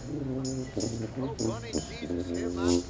Oh, bunny Jesus, hear my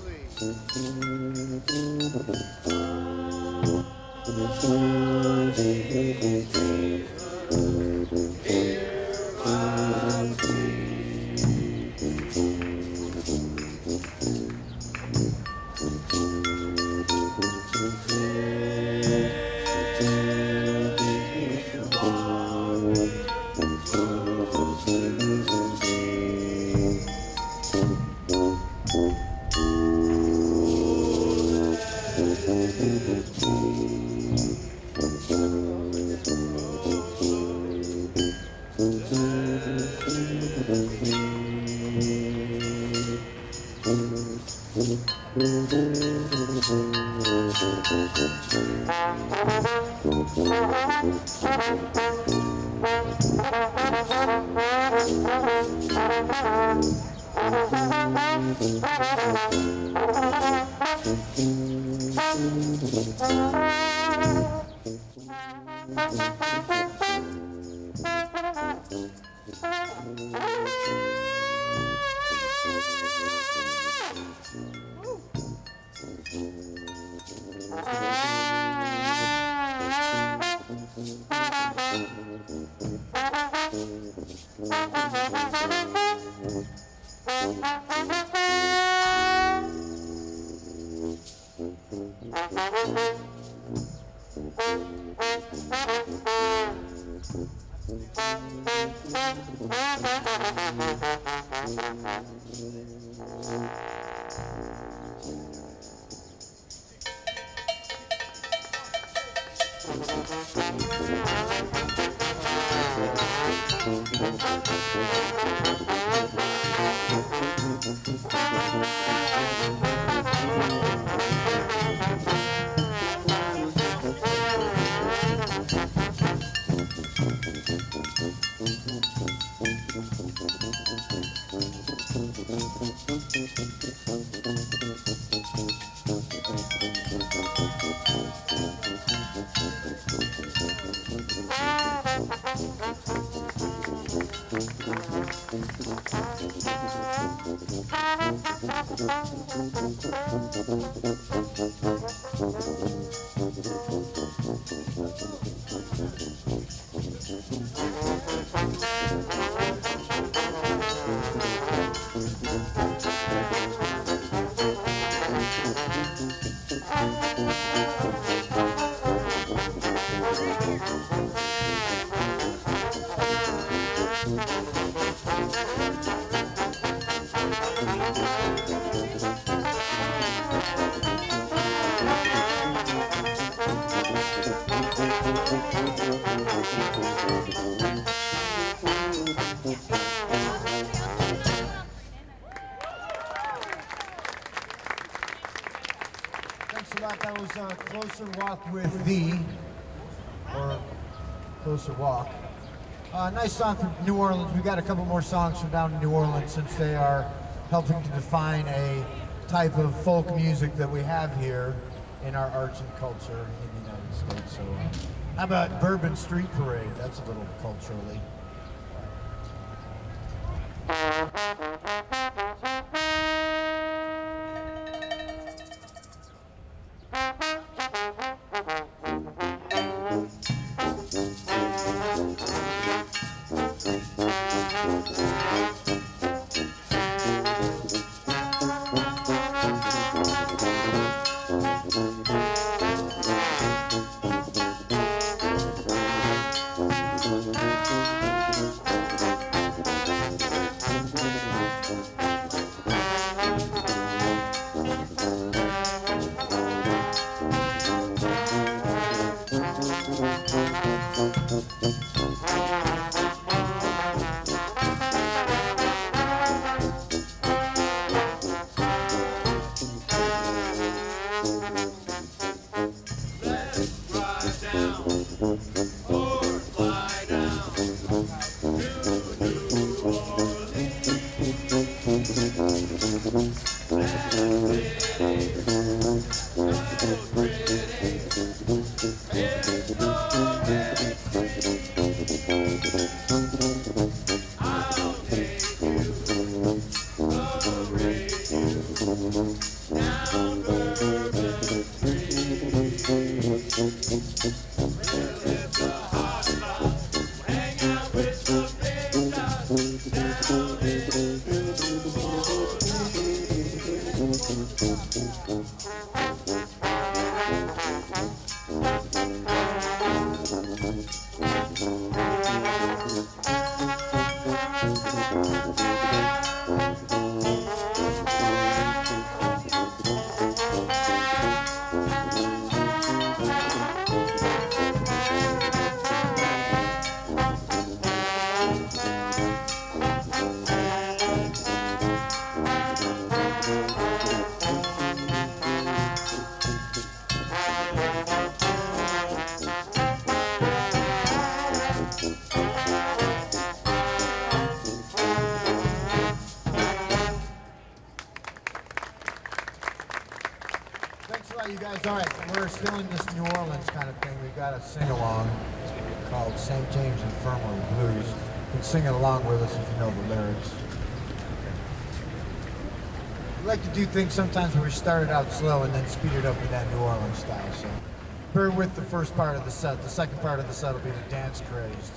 That was Closer Walk with Thee, or Closer Walk. Nice song from New Orleans. We got a couple more songs from down in New Orleans since they are helping to define a type of folk music that we have here in our arts and culture in the United States. So how about Bourbon Street Parade? That's a little culturally. still in this New Orleans kind of thing, we got a sing-along called St. James Infirmary Blues. You can sing it along with us if you know the lyrics. We like to do things sometimes where we start it out slow and then speed it up in that New Orleans style. So bear with the first part of the set. The second part of the set will be the dance crazed.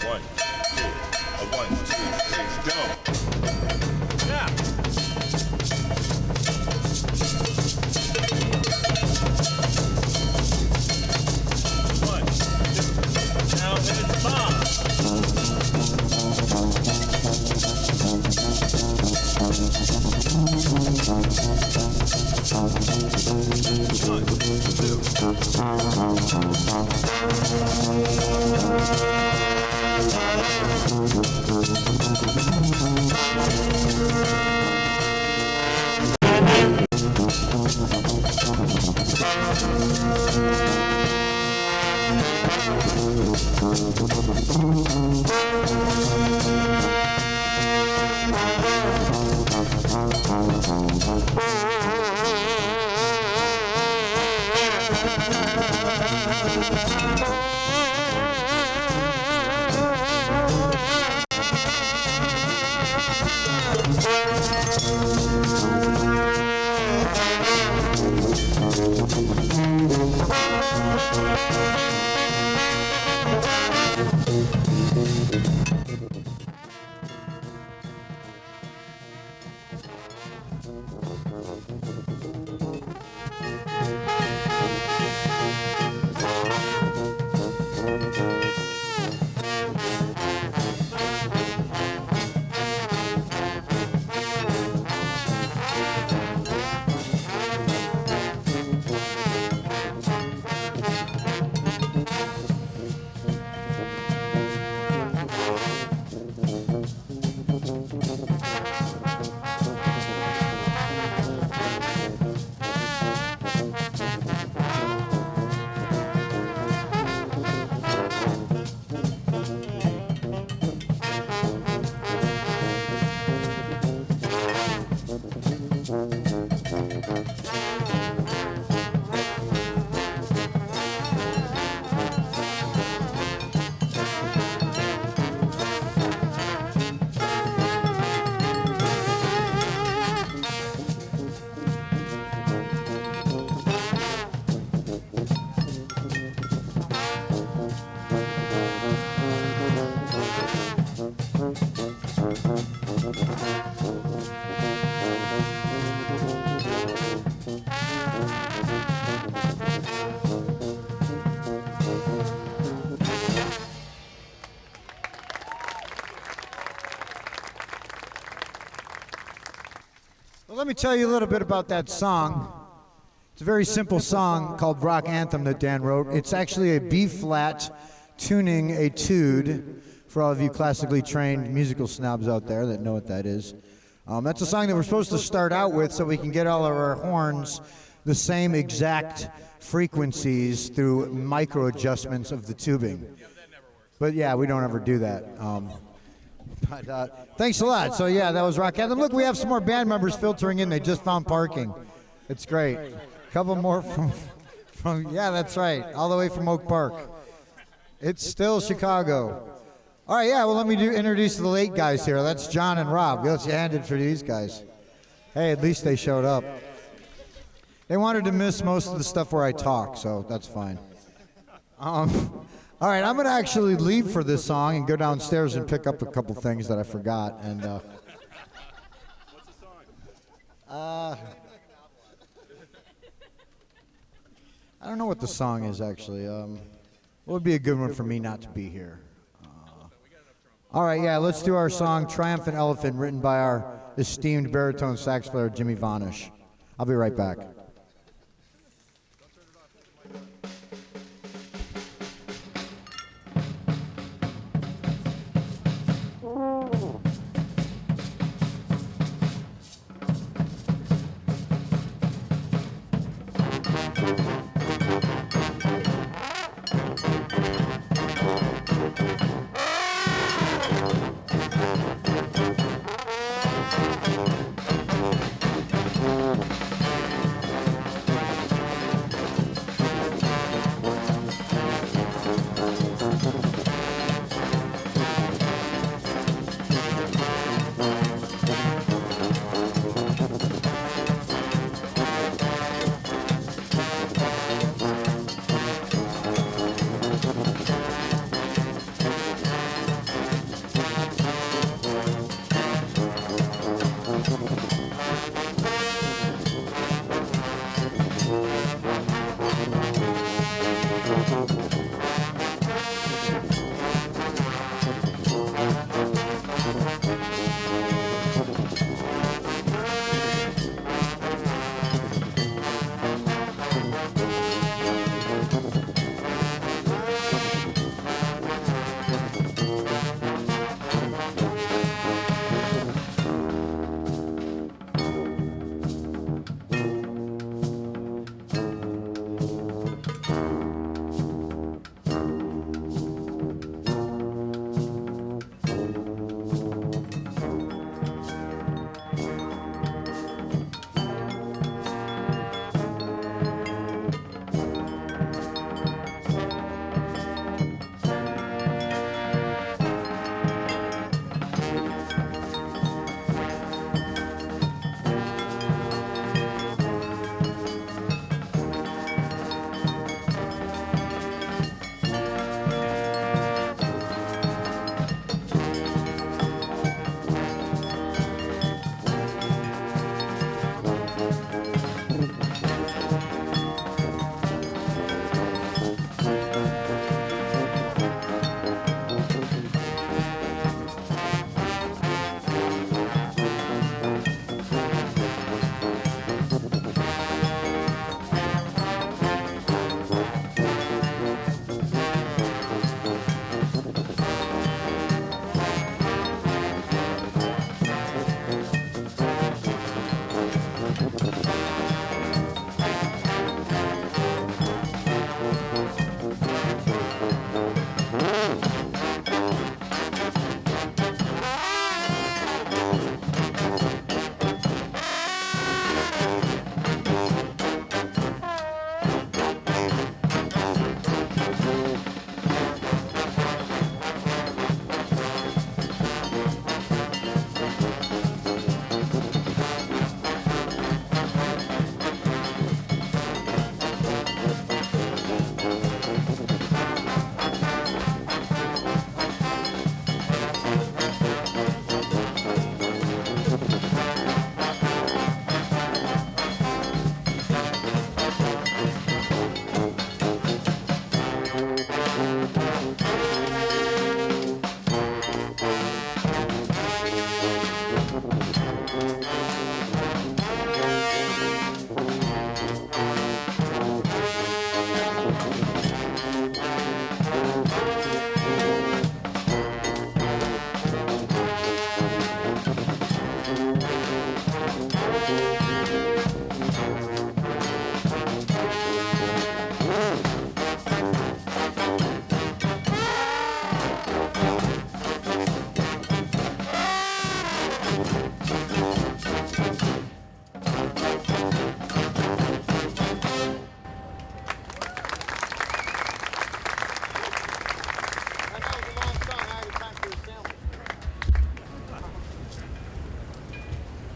1, 2, 1, 2, 3, go. Yeah. One, two, now hit it, bomb. Well, let me tell you a little bit about that song. It's a very simple song called Rock Anthem that Dan wrote. It's actually a B-flat tuning etude for all of you classically trained musical snobs out there that know what that is. That's a song that we're supposed to start out with so we can get all of our horns the same exact frequencies through micro adjustments of the tubing. But yeah, we don't ever do that. Thanks a lot. So yeah, that was Rock Anthem. Look, we have some more band members filtering in. They just found parking. It's great. A couple more from yeah, that's right, all the way from Oak Park. It's still Chicago. All right, yeah, well, let me introduce the late guys here. That's John and Rob. Let's hand it for these guys. Hey, at least they showed up. They wanted to miss most of the stuff where I talk, so that's fine. All right, I'm going to actually leave for this song and go downstairs and pick up a couple things that I forgot. And What's the song? I don't know what the song is, actually. What would be a good one for me not to be here? All right, yeah, let's do our song, Triumphant Elephant, written by our esteemed baritone sax player, Jimmy Vanish. I'll be right back.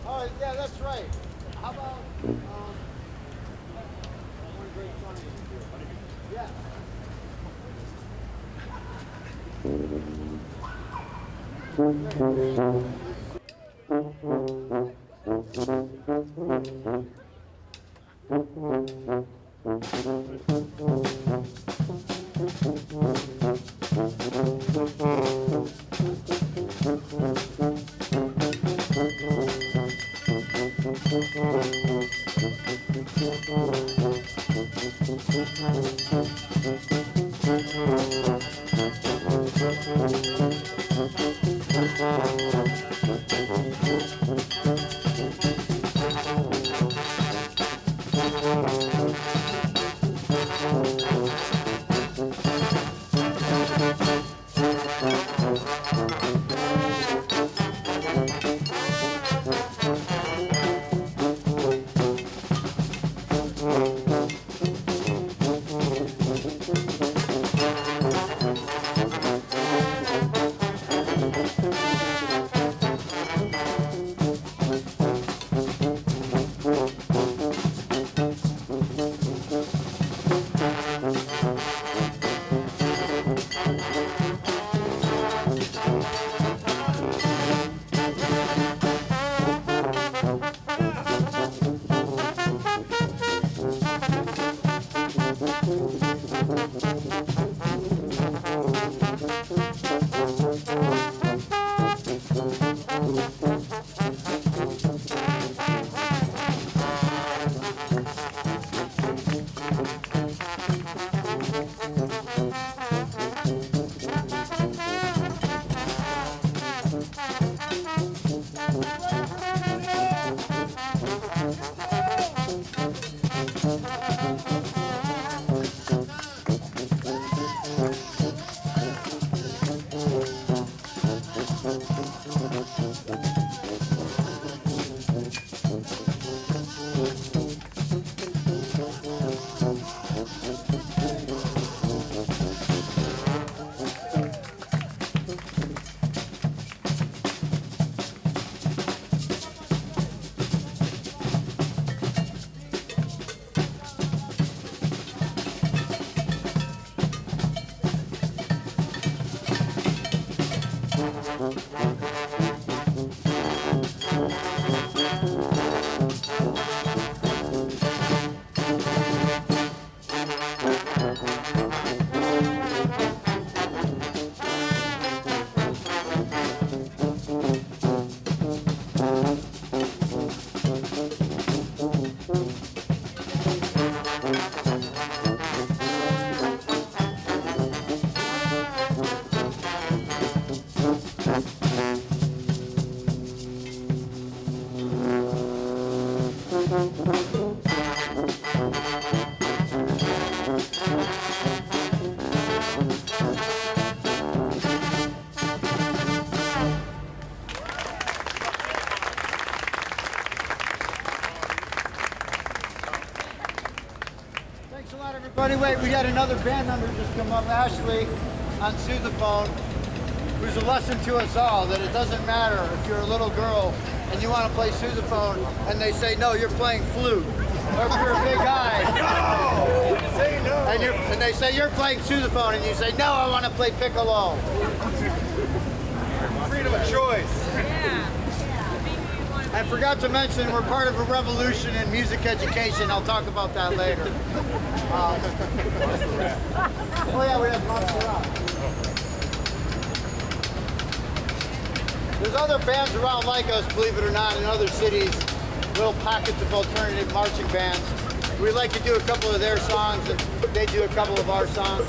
Oh, yeah, that's right. How about, one great song you can do? Yeah. anyway, we had another band member just come up, Ashley, on sousaphone, who's a lesson to us all that it doesn't matter if you're a little girl and you want to play sousaphone and they say, no, you're playing flute. Or if you're a big guy. No! Say no! And they say, you're playing sousaphone, and you say, no, I want to play piccolo. Freedom of choice. I forgot to mention we're part of a revolution in music education. I'll talk about that later. Oh yeah, we have Montserrat. There's other bands around like us, believe it or not, in other cities. Little pockets of alternative marching bands. We like to do a couple of their songs, and they do a couple of our songs.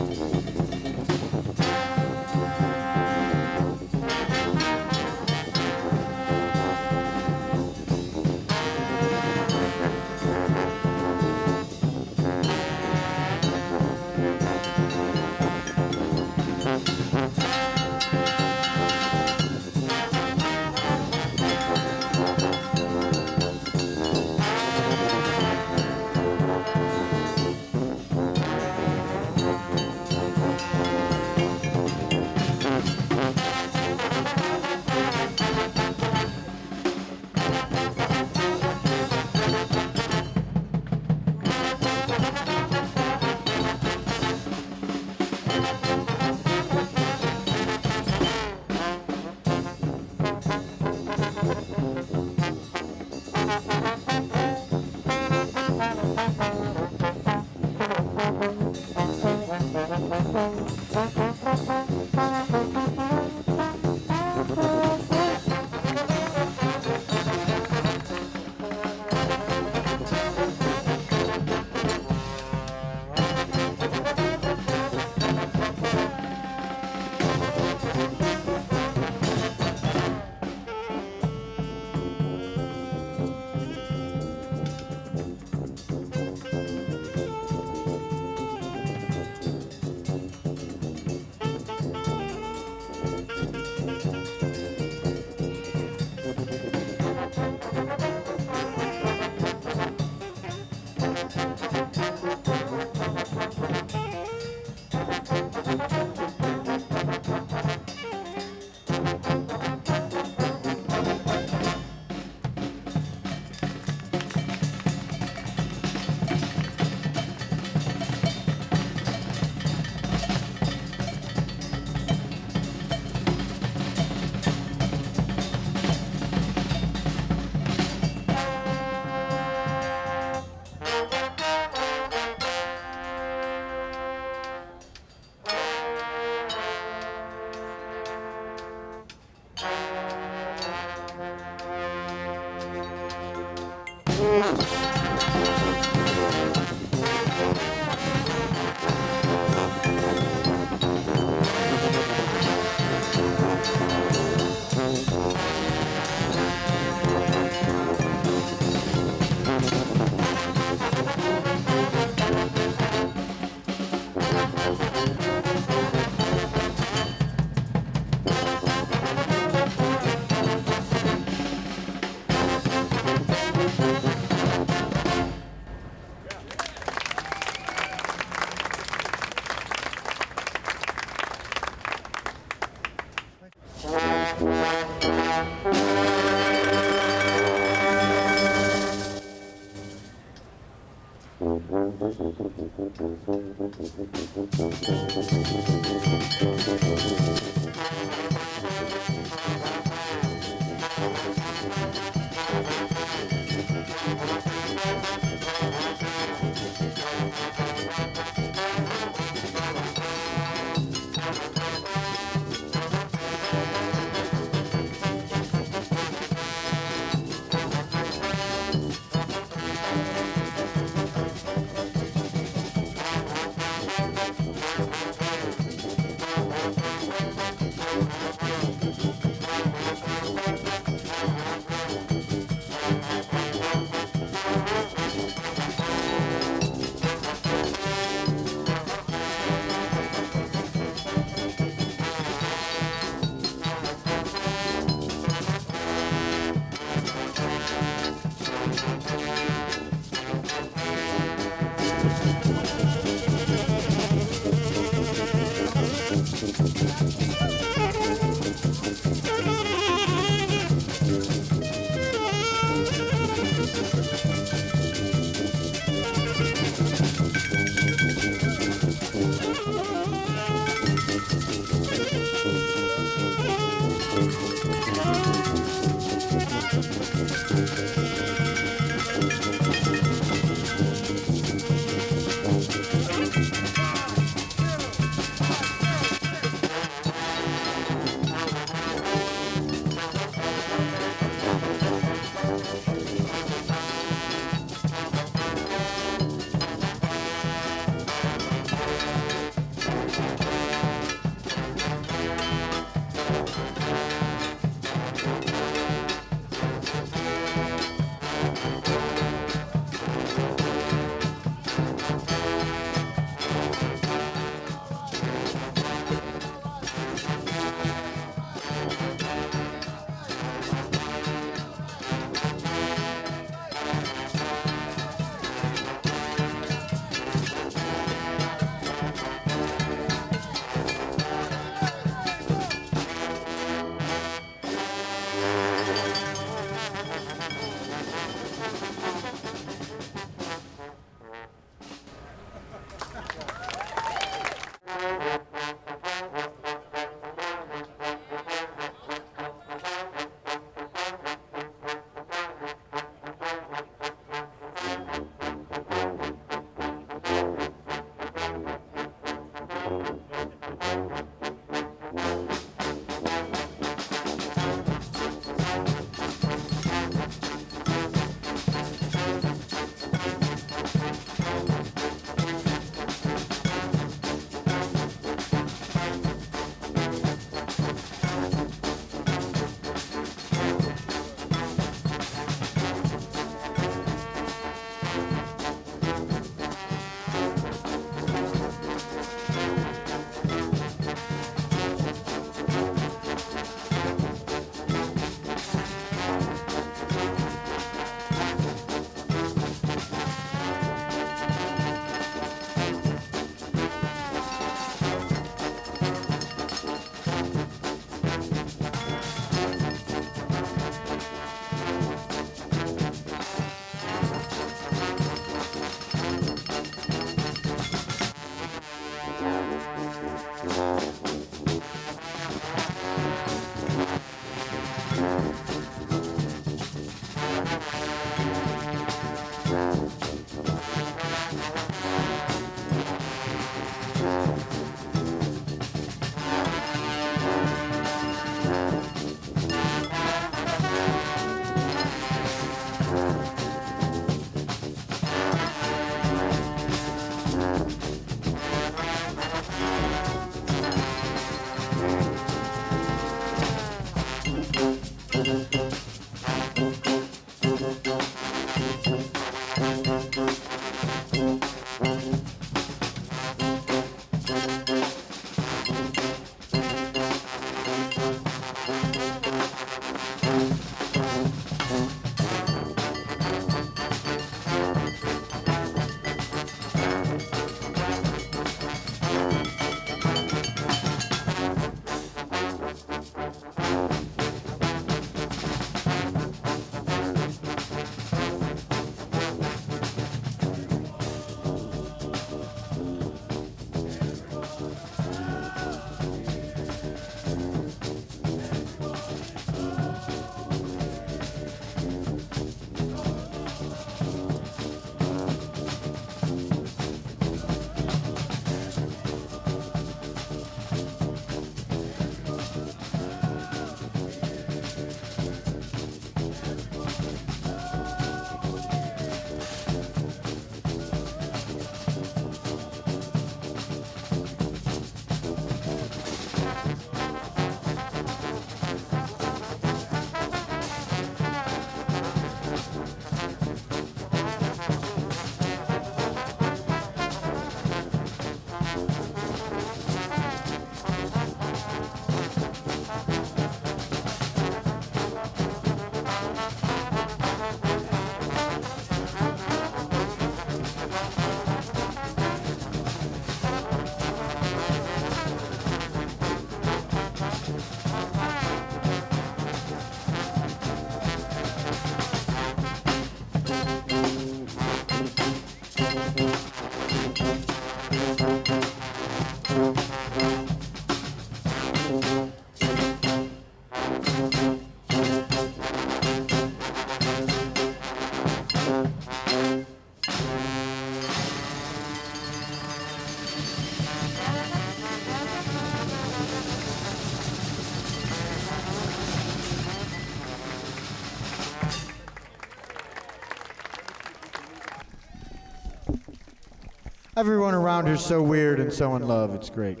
Everyone around here is so weird and so in love. It's great.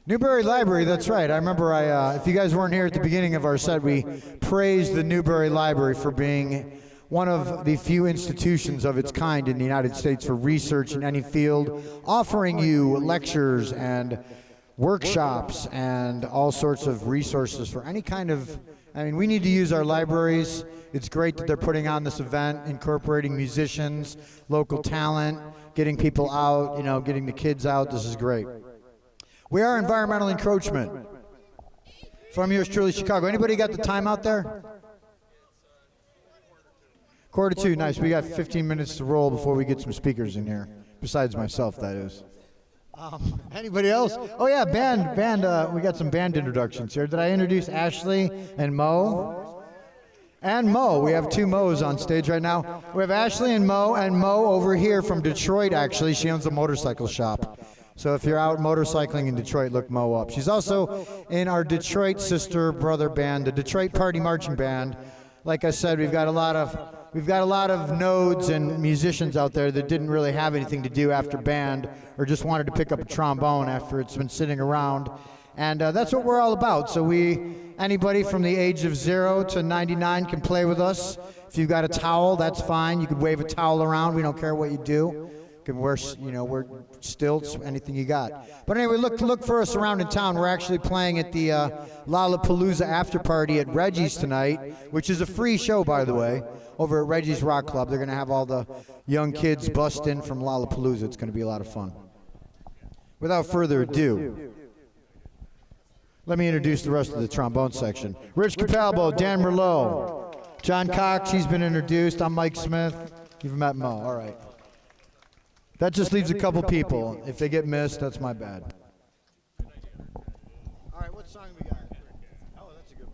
Newberry Library, that's right. I remember if you guys weren't here at the beginning of our set, we praised the Newberry Library for being one of the few institutions of its kind in the United States for research in any field, offering you lectures and workshops and all sorts of resources for any kind of, I mean, we need to use our libraries. It's great that they're putting on this event, incorporating musicians, local talent, getting people out, you know, getting the kids out. This is great. We are environmental encroachment. From yours truly, Chicago. Anybody got the time out there? 1:45. Nice. We got 15 minutes to roll before we get some speakers in here. Besides myself, that is. Anybody else? Oh yeah, band. We got some band introductions here. Did I introduce Ashley and Mo? And Mo. We have two Mo's on stage right now. We have Ashley and Mo over here from Detroit, actually. She owns a motorcycle shop. So if you're out motorcycling in Detroit, look Mo up. She's also in our Detroit sister brother band, the Detroit Party Marching Band. Like I said, we've got a lot of nodes and musicians out there that didn't really have anything to do after band or just wanted to pick up a trombone after it's been sitting around. And that's what we're all about. So anybody from the age of 0 to 99 can play with us. If you've got a towel, that's fine. You could wave a towel around. We don't care what you do. You can wear, wear stilts, anything you got. But anyway, look for us around in town. We're actually playing at the Lollapalooza after party at Reggie's tonight, which is a free show, by the way, over at Reggie's Rock Club. They're going to have all the young kids bust in from Lollapalooza. It's going to be a lot of fun. Without further ado, let me introduce the rest of the trombone section. Rich Capalbo, Dan Merlot, John Cox, he's been introduced. I'm Mike Smith. You've met Mo, all right. That just leaves a couple people. If they get missed, that's my bad. All right, what song we got? Oh, that's a good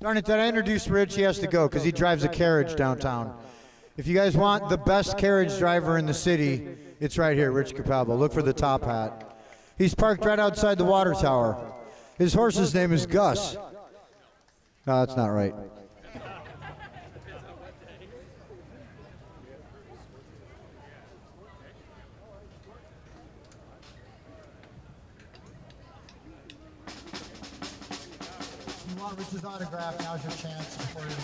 Darn it, did I introduce Rich? He has to go because he drives a carriage downtown. If you guys want the best carriage driver in the city, it's right here, Rich Capalbo. Look for the top hat. He's parked right outside the water tower. His horse's name is Gus. No, that's not right. If you want Rich's autograph, now's your chance before you...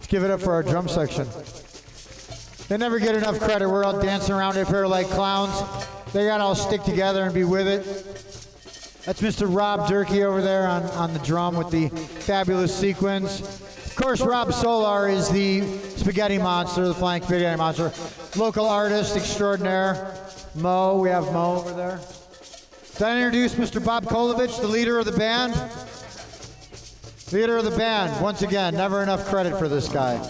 Give it up for our drum section. They never get enough credit. We're all dancing around up here like clowns. They gotta all stick together and be with it. That's Mr. Rob Durkee over there on the drum with the fabulous sequins. Of course, Rob Solar is the spaghetti monster, the flying spaghetti monster. Local artist extraordinaire. Mo, we have Mo over there. Did I introduce Mr. Bob Kolovich, the leader of the band? Leader of the band, once again, never enough credit for this guy.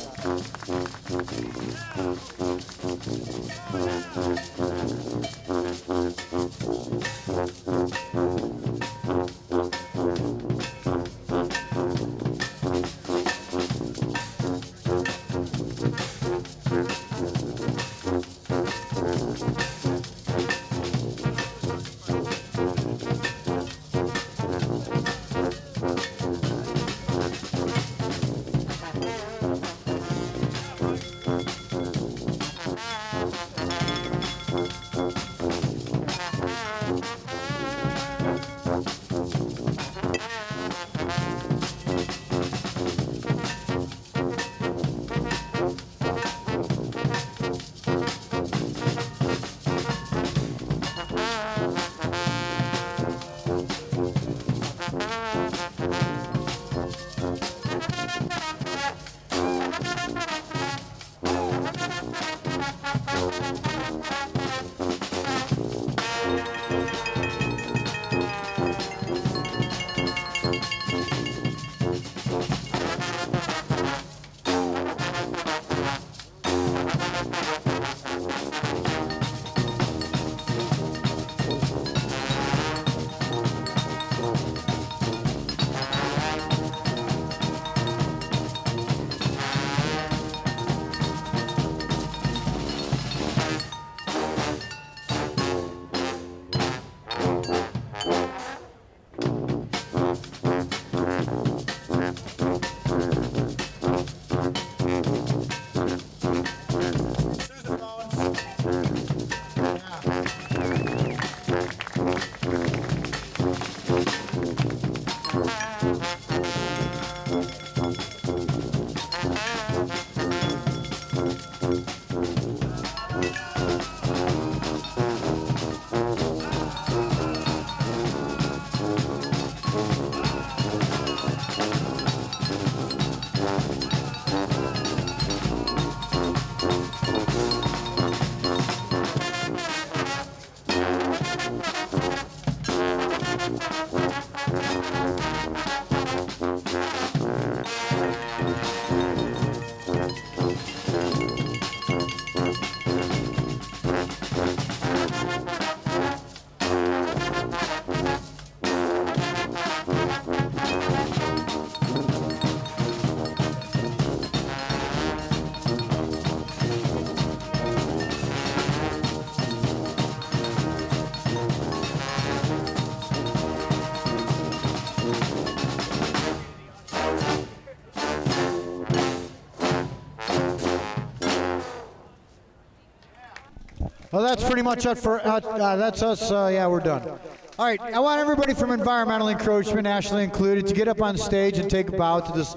Well, that's pretty much it for that's us. Yeah, we're done. All right, I want everybody from Environmental Encroachment, Ashley included, to get up on stage and take a bow to this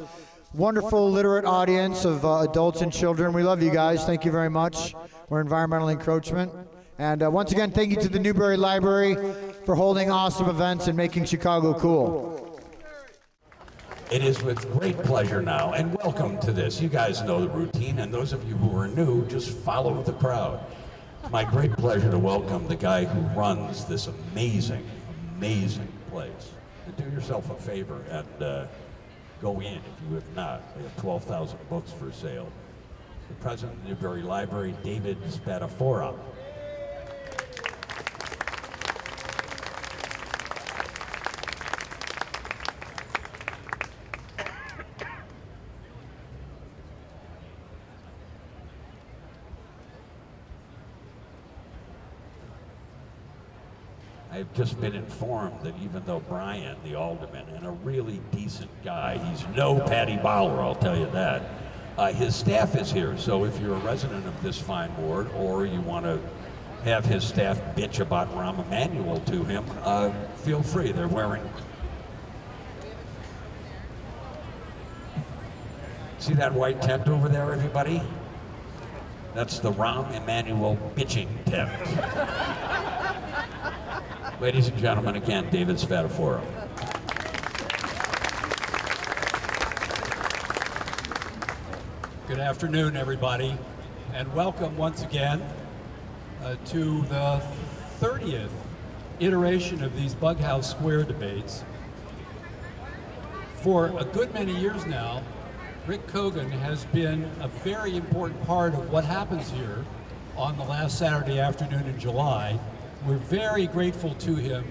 wonderful literate audience of adults and children. We love you guys. Thank you very much. We're Environmental Encroachment. And once again, thank you to the Newberry Library for holding awesome events and making Chicago cool. It is with great pleasure now, and welcome to this. You guys know the routine, and those of you who are new, just follow the crowd. It's my great pleasure to welcome the guy who runs this amazing, amazing place. And do yourself a favor and go in if you have not. We have 12,000 books for sale. The president of the Newberry Library, David Spadafora. I've just been informed that even though Brian, the alderman, and a really decent guy, he's no Patty Bowler, I'll tell you that, his staff is here. So if you're a resident of this fine ward, or you want to have his staff bitch about Rahm Emanuel to him, feel free. They're wearing... See that white tent over there, everybody? That's the Rahm Emanuel bitching tent. Ladies and gentlemen, again, David Spadafora. Good afternoon, everybody, and welcome once again to the 30th iteration of these Bughouse Square Debates. For a good many years now, Rick Kogan has been a very important part of what happens here on the last Saturday afternoon in July. We're very grateful to him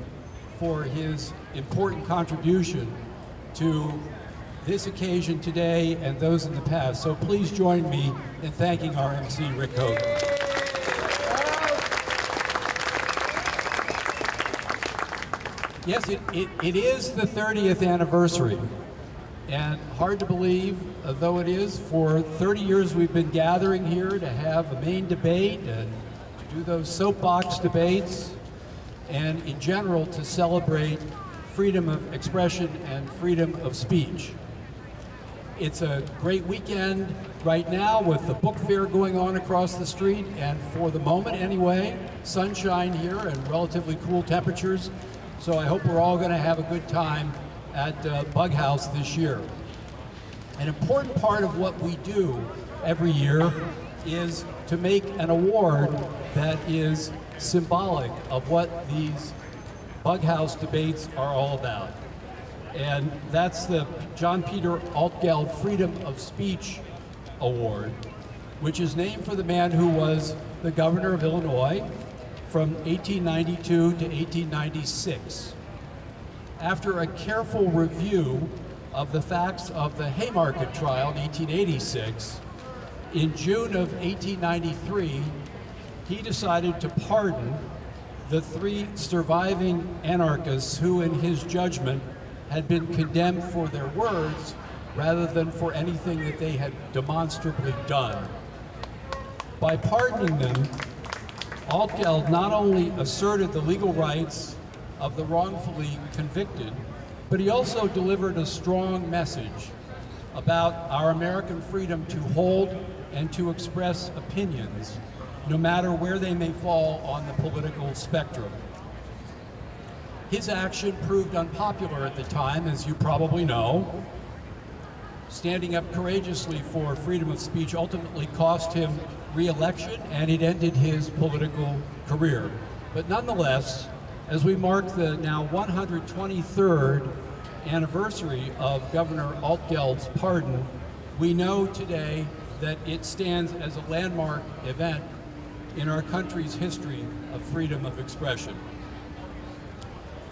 for his important contribution to this occasion today and those in the past. So please join me in thanking our MC, Rick Kogan. Yes, it is the 30th anniversary, and hard to believe, though it is, for 30 years we've been gathering here to have a main debate and to do those soapbox debates, and in general to celebrate freedom of expression and freedom of speech. It's a great weekend right now with the book fair going on across the street, and for the moment anyway, sunshine here and relatively cool temperatures. So I hope we're all going to have a good time at Bughouse this year. An important part of what we do every year is to make an award that is symbolic of what these Bughouse debates are all about. And that's the John Peter Altgeld Freedom of Speech Award, which is named for the man who was the governor of Illinois from 1892 to 1896. After a careful review of the facts of the Haymarket trial in 1886, in June of 1893, he decided to pardon the 3 surviving anarchists who, in his judgment, had been condemned for their words rather than for anything that they had demonstrably done. By pardoning them, Altgeld not only asserted the legal rights of the wrongfully convicted, but he also delivered a strong message about our American freedom to hold and to express opinions, no matter where they may fall on the political spectrum. His action proved unpopular at the time, as you probably know. Standing up courageously for freedom of speech ultimately cost him re-election, and it ended his political career. But nonetheless, as we mark the now 123rd anniversary of Governor Altgeld's pardon, we know today that it stands as a landmark event in our country's history of freedom of expression.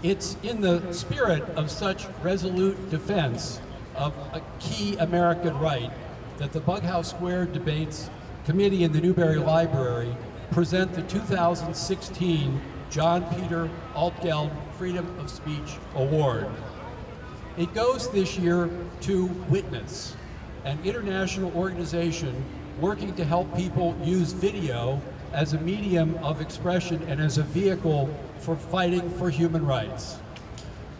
It's in the spirit of such resolute defense of a key American right that the Bughouse Square Debates Committee in the Newberry Library present the 2016 John Peter Altgeld Freedom of Speech Award. It goes this year to Witness, an international organization working to help people use video as a medium of expression and as a vehicle for fighting for human rights.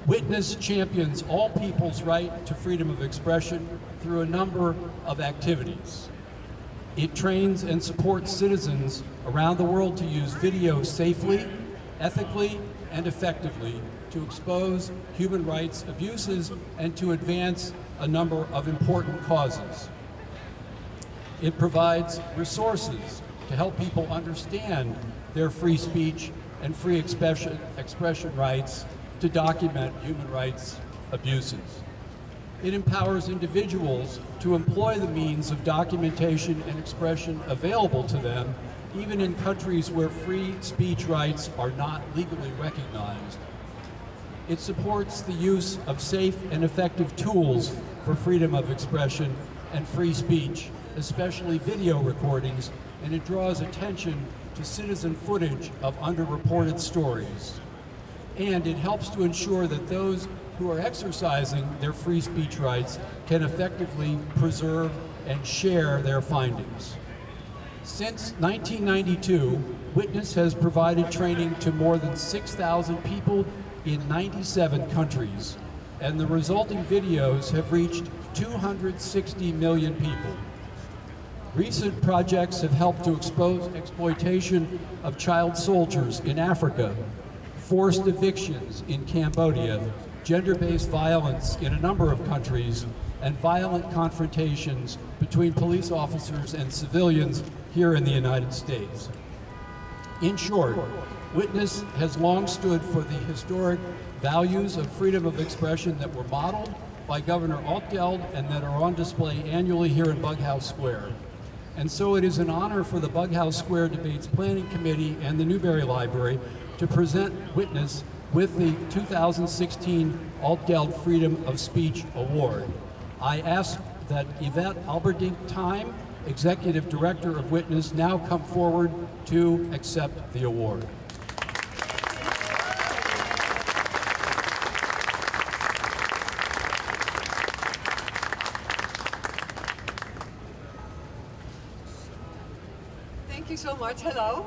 Witness champions all people's right to freedom of expression through a number of activities. It trains and supports citizens around the world to use video safely, ethically, and effectively to expose human rights abuses and to advance a number of important causes. It provides resources to help people understand their free speech and free expression rights to document human rights abuses. It empowers individuals to employ the means of documentation and expression available to them, even in countries where free speech rights are not legally recognized. It supports the use of safe and effective tools for freedom of expression and free speech, especially video recordings, and it draws attention to citizen footage of underreported stories. And it helps to ensure that those who are exercising their free speech rights can effectively preserve and share their findings. Since 1992, Witness has provided training to more than 6,000 people in 97 countries, and the resulting videos have reached 260 million people. Recent projects have helped to expose exploitation of child soldiers in Africa, forced evictions in Cambodia, gender-based violence in a number of countries, and violent confrontations between police officers and civilians here in the United States. In short, Witness has long stood for the historic values of freedom of expression that were modeled by Governor Altgeld and that are on display annually here in Bughouse Square. And so it is an honor for the Bughouse Square Debates Planning Committee and the Newberry Library to present Witness with the 2016 Altgeld Freedom of Speech Award. I ask that Yvette Alberdink-Time, Executive Director of Witness, now come forward to accept the award. Thank you so much. Hello.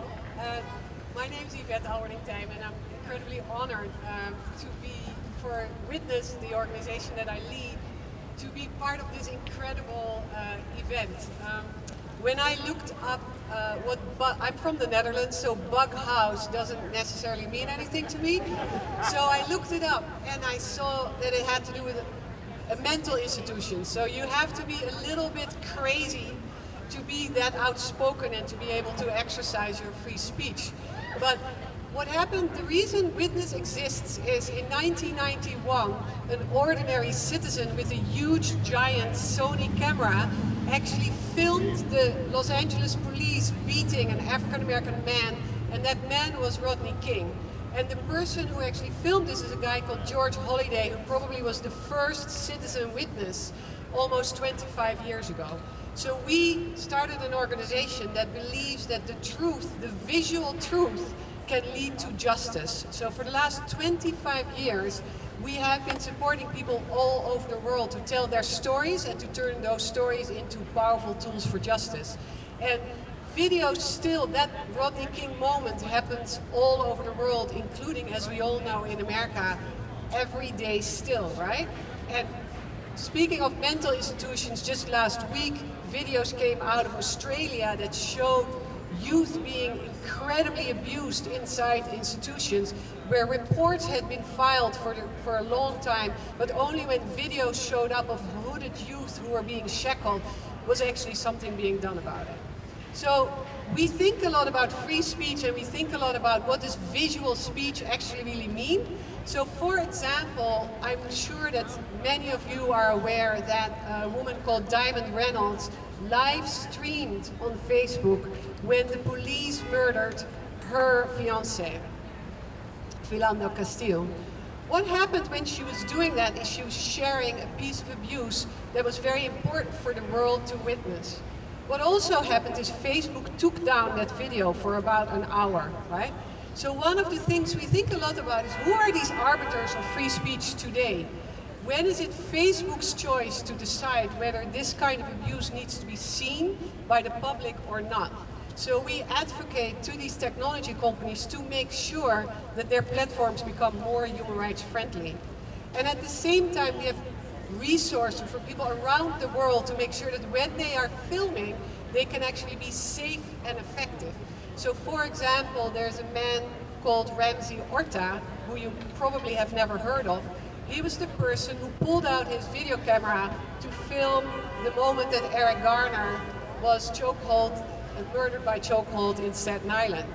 My name is Yvette Alberdink-Time, and I'm incredibly honored to be, for Witness, the organization that I lead, to be part of this incredible event. When I looked up I'm from the Netherlands, so Bughouse doesn't necessarily mean anything to me. So I looked it up and I saw that it had to do with a mental institution. So you have to be a little bit crazy to be that outspoken and to be able to exercise your free speech. But what happened, the reason Witness exists is in 1991, an ordinary citizen with a huge giant Sony camera actually filmed the Los Angeles police beating an African-American man, and that man was Rodney King. And the person who actually filmed this is a guy called George Holliday, who probably was the first citizen witness almost 25 years ago. So we started an organization that believes that the truth, the visual truth, can lead to justice. So for the last 25 years, we have been supporting people all over the world to tell their stories and to turn those stories into powerful tools for justice. And video still, that Rodney King moment happens all over the world, including, as we all know, in America, every day still, right? And speaking of mental institutions, just last week, videos came out of Australia that showed youth being incredibly abused inside institutions, where reports had been filed for a long time, but only when videos showed up of hooded youth who were being shackled was actually something being done about it. So we think a lot about free speech, and we think a lot about what does visual speech actually really mean. So for example, I'm sure that many of you are aware that a woman called Diamond Reynolds live streamed on Facebook when the police murdered her fiancé, Philando Castile. What happened when she was doing that is she was sharing a piece of abuse that was very important for the world to witness. What also happened is Facebook took down that video for about an hour, right? So one of the things we think a lot about is, who are these arbiters of free speech today? When is it Facebook's choice to decide whether this kind of abuse needs to be seen by the public or not? So we advocate to these technology companies to make sure that their platforms become more human rights friendly. And at the same time, we have resources for people around the world to make sure that when they are filming, they can actually be safe and effective. So for example, there's a man called Ramsey Orta, who you probably have never heard of. He was the person who pulled out his video camera to film the moment that Eric Garner was chokehold and murdered by chokehold in Staten Island.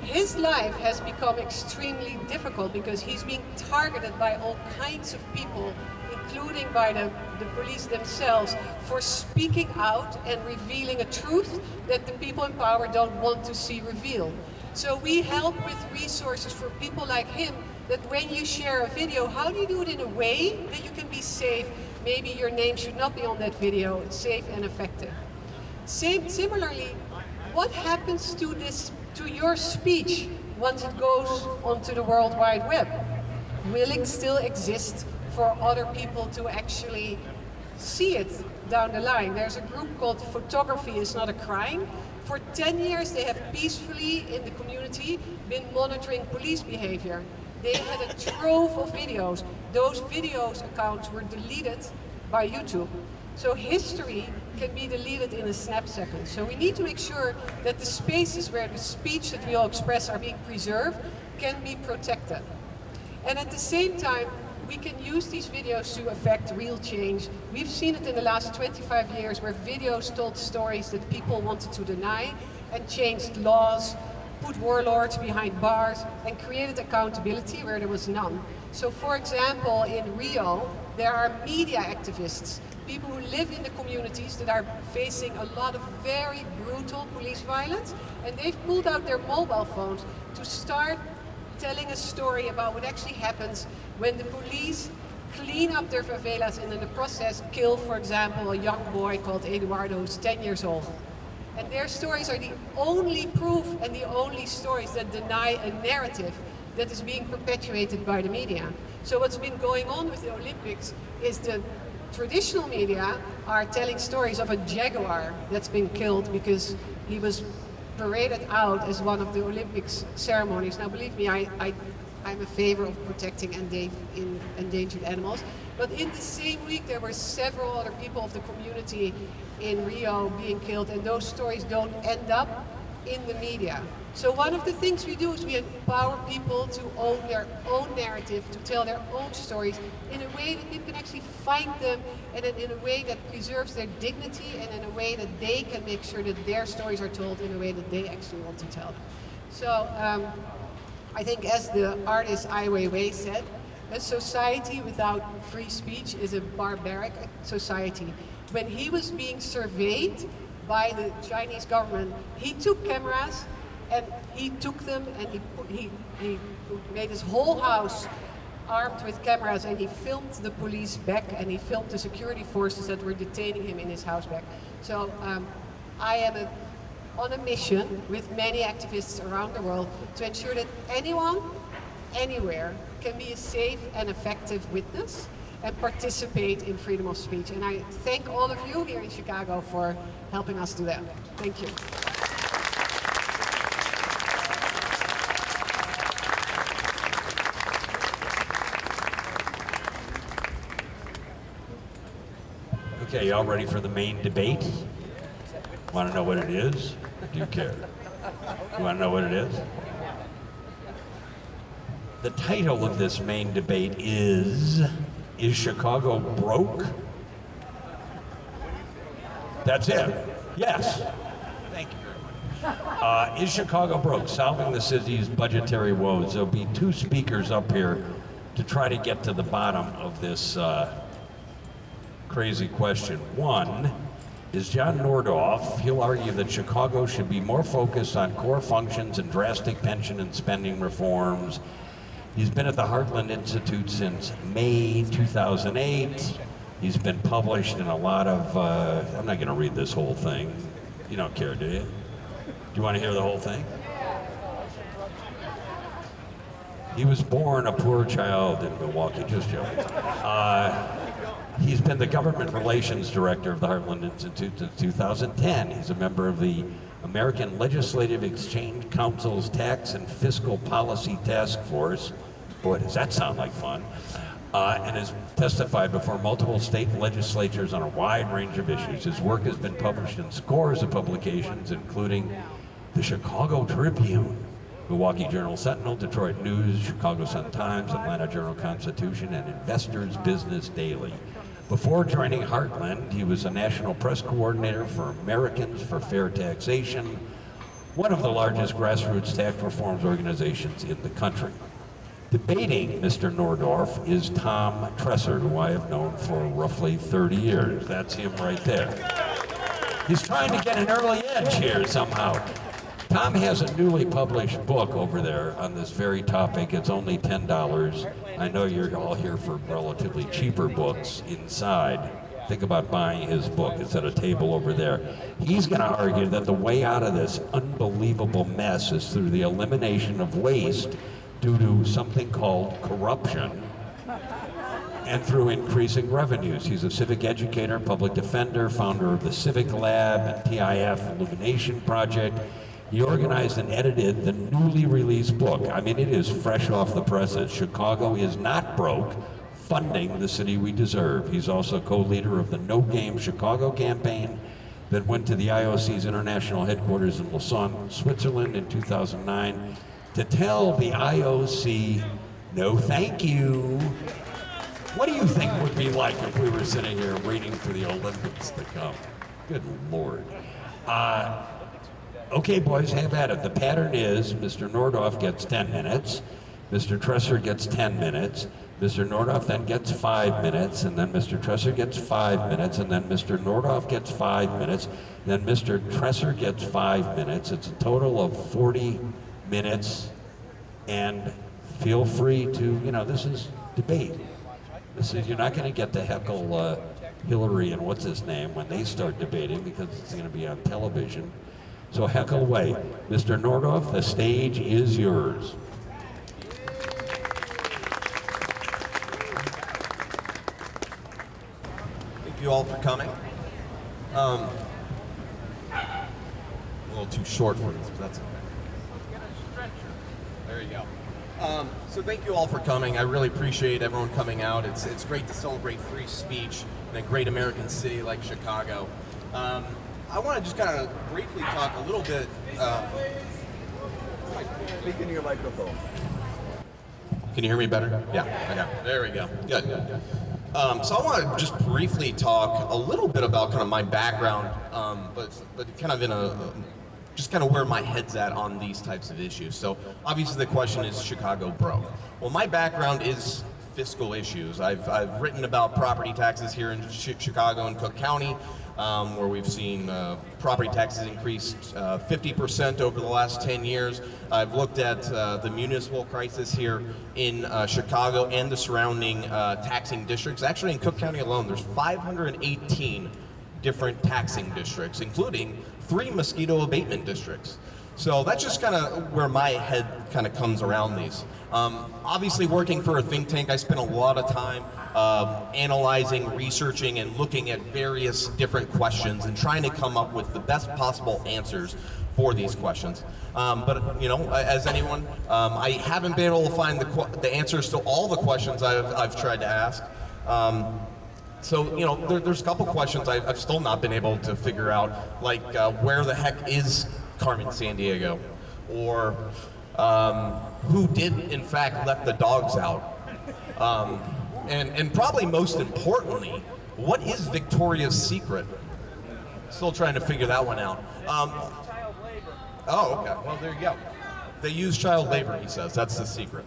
His life has become extremely difficult because he's being targeted by all kinds of people, including by the police themselves, for speaking out and revealing a truth that the people in power don't want to see revealed. So we help with resources for people like him, that when you share a video, how do you do it in a way that you can be safe? Maybe your name should not be on that video, it's safe and effective. Similarly, what happens to your speech once it goes onto the World Wide Web? Will it still exist for other people to actually see it down the line? There's a group called Photography is Not a Crime. For 10 years, they have peacefully in the community been monitoring police behavior. They had a trove of videos. Those videos accounts were deleted by YouTube. So history can be deleted in a snap second. So we need to make sure that the spaces where the speech that we all express are being preserved can be protected. And at the same time, we can use these videos to affect real change. We've seen it in the last 25 years where videos told stories that people wanted to deny and changed laws, put warlords behind bars, and created accountability where there was none. So for example, in Rio, there are media activists, people who live in the communities that are facing a lot of very brutal police violence, and they've pulled out their mobile phones to start telling a story about what actually happens when the police clean up their favelas and in the process kill, for example, a young boy called Eduardo who's 10 years old. And their stories are the only proof and the only stories that deny a narrative that is being perpetuated by the media. So what's been going on with the Olympics is the traditional media are telling stories of a jaguar that's been killed because he was paraded out as one of the Olympics ceremonies. Now believe me, I'm a favor of protecting endangered animals. But in the same week, there were several other people of the community in Rio being killed, and those stories don't end up in the media. So one of the things we do is we empower people to own their own narrative, to tell their own stories in a way that people can actually find them, and in a way that preserves their dignity, and in a way that they can make sure that their stories are told in a way that they actually want to tell them. So I think, as the artist Ai Weiwei said, a society without free speech is a barbaric society. When he was being surveyed by the Chinese government, he took cameras and he took them and he made his whole house armed with cameras, and he filmed the police back, and he filmed the security forces that were detaining him in his house back. So I am on a mission with many activists around the world to ensure that anyone, anywhere, can be a safe and effective witness and participate in freedom of speech. And I thank all of you here in Chicago for helping us do that. Thank you. Okay, y'all ready for the main debate? Want to know what it is? Do you care? You want to know what it is? The title of this main debate is Chicago broke? That's it. Yes. Thank you very much. Is Chicago broke? Solving the city's budgetary woes. There'll be two speakers up here to try to get to the bottom of this crazy question. One is John Nordhoff. He'll argue that Chicago should be more focused on core functions and drastic pension and spending reforms. He's been at the Heartland Institute since May 2008. He's been published in a lot of, I'm not going to read this whole thing. You don't care, do you? Do you want to hear the whole thing? He was born a poor child in Milwaukee, just joking. He's been the government relations director of the Heartland Institute since 2010. He's a member of the American Legislative Exchange Council's Tax and Fiscal Policy Task Force. Boy, does that sound like fun. And has testified before multiple state legislatures on a wide range of issues. His work has been published in scores of publications, including the Chicago Tribune, Milwaukee Journal-Sentinel, Detroit News, Chicago Sun-Times, Atlanta Journal-Constitution, and Investors Business Daily. Before joining Heartland, he was a national press coordinator for Americans for Fair Taxation, one of the largest grassroots tax reforms organizations in the country. Debating Mr. Nordorf is Tom Tresser, who I have known for roughly 30 years. That's him right there. He's trying to get an early edge here somehow. Tom has a newly published book over there on this very topic. It's only $10. I know you're all here for relatively cheaper books inside. Think about buying his book. It's at a table over there. He's going to argue that the way out of this unbelievable mess is through the elimination of waste due to something called corruption and through increasing revenues. He's a civic educator, public defender, founder of the Civic Lab and TIF Illumination Project. He organized and edited the newly released book. I mean, it is fresh off the presses. Chicago is not broke, funding the city we deserve. He's also co-leader of the No Game Chicago campaign that went to the IOC's international headquarters in Lausanne, Switzerland in 2009 to tell the IOC, no thank you. What do you think it would be like if we were sitting here waiting for the Olympics to come? Good Lord. Okay, boys, have at it. The pattern is Mr. Nordorf gets 10 minutes, Mr. Tresser gets 10 minutes, Mr. Nordorf then gets 5 minutes, and then Mr. Tresser gets 5 minutes, and then Mr. Nordorf gets 5 minutes, then Mr. Tresser gets 5 minutes. It's a total of 40 minutes, and feel free to, this is debate. You're not going to get to heckle Hillary and what's his name when they start debating because it's going to be on television. So heckle away. Mr. Nordorf, the stage is yours. Thank you all for coming. A little too short for this, but that's okay. There you go. So thank you all for coming. I really appreciate everyone coming out. It's great to celebrate free speech in a great American city like Chicago. I want to just kind of briefly talk a little bit. Speak into your microphone. Can you hear me better? Yeah, okay. There we go. Good. So I want to just briefly talk a little bit about kind of my background, but kind of in just kind of where my head's at on these types of issues. So obviously the question is Chicago broke. Well, my background is fiscal issues. I've written about property taxes here in Chicago and Cook County, where we've seen property taxes increased 50% over the last 10 years. I've looked at the municipal crisis here in Chicago and the surrounding taxing districts. Actually, in Cook County alone, there's 518 different taxing districts, including 3 mosquito abatement districts. So that's just kind of where my head kind of comes around these. Obviously, working for a think tank, I spent a lot of time analyzing, researching, and looking at various different questions and trying to come up with the best possible answers for these questions. But as anyone, I haven't been able to find the answers to all the questions I've tried to ask. So, there's a couple questions I've still not been able to figure out, like where the heck is Carmen Sandiego? Or who did, in fact, let the dogs out? And probably most importantly, what is Victoria's Secret? Still trying to figure that one out. Oh, okay. Well, there you go. They use child labor, he says. That's the secret.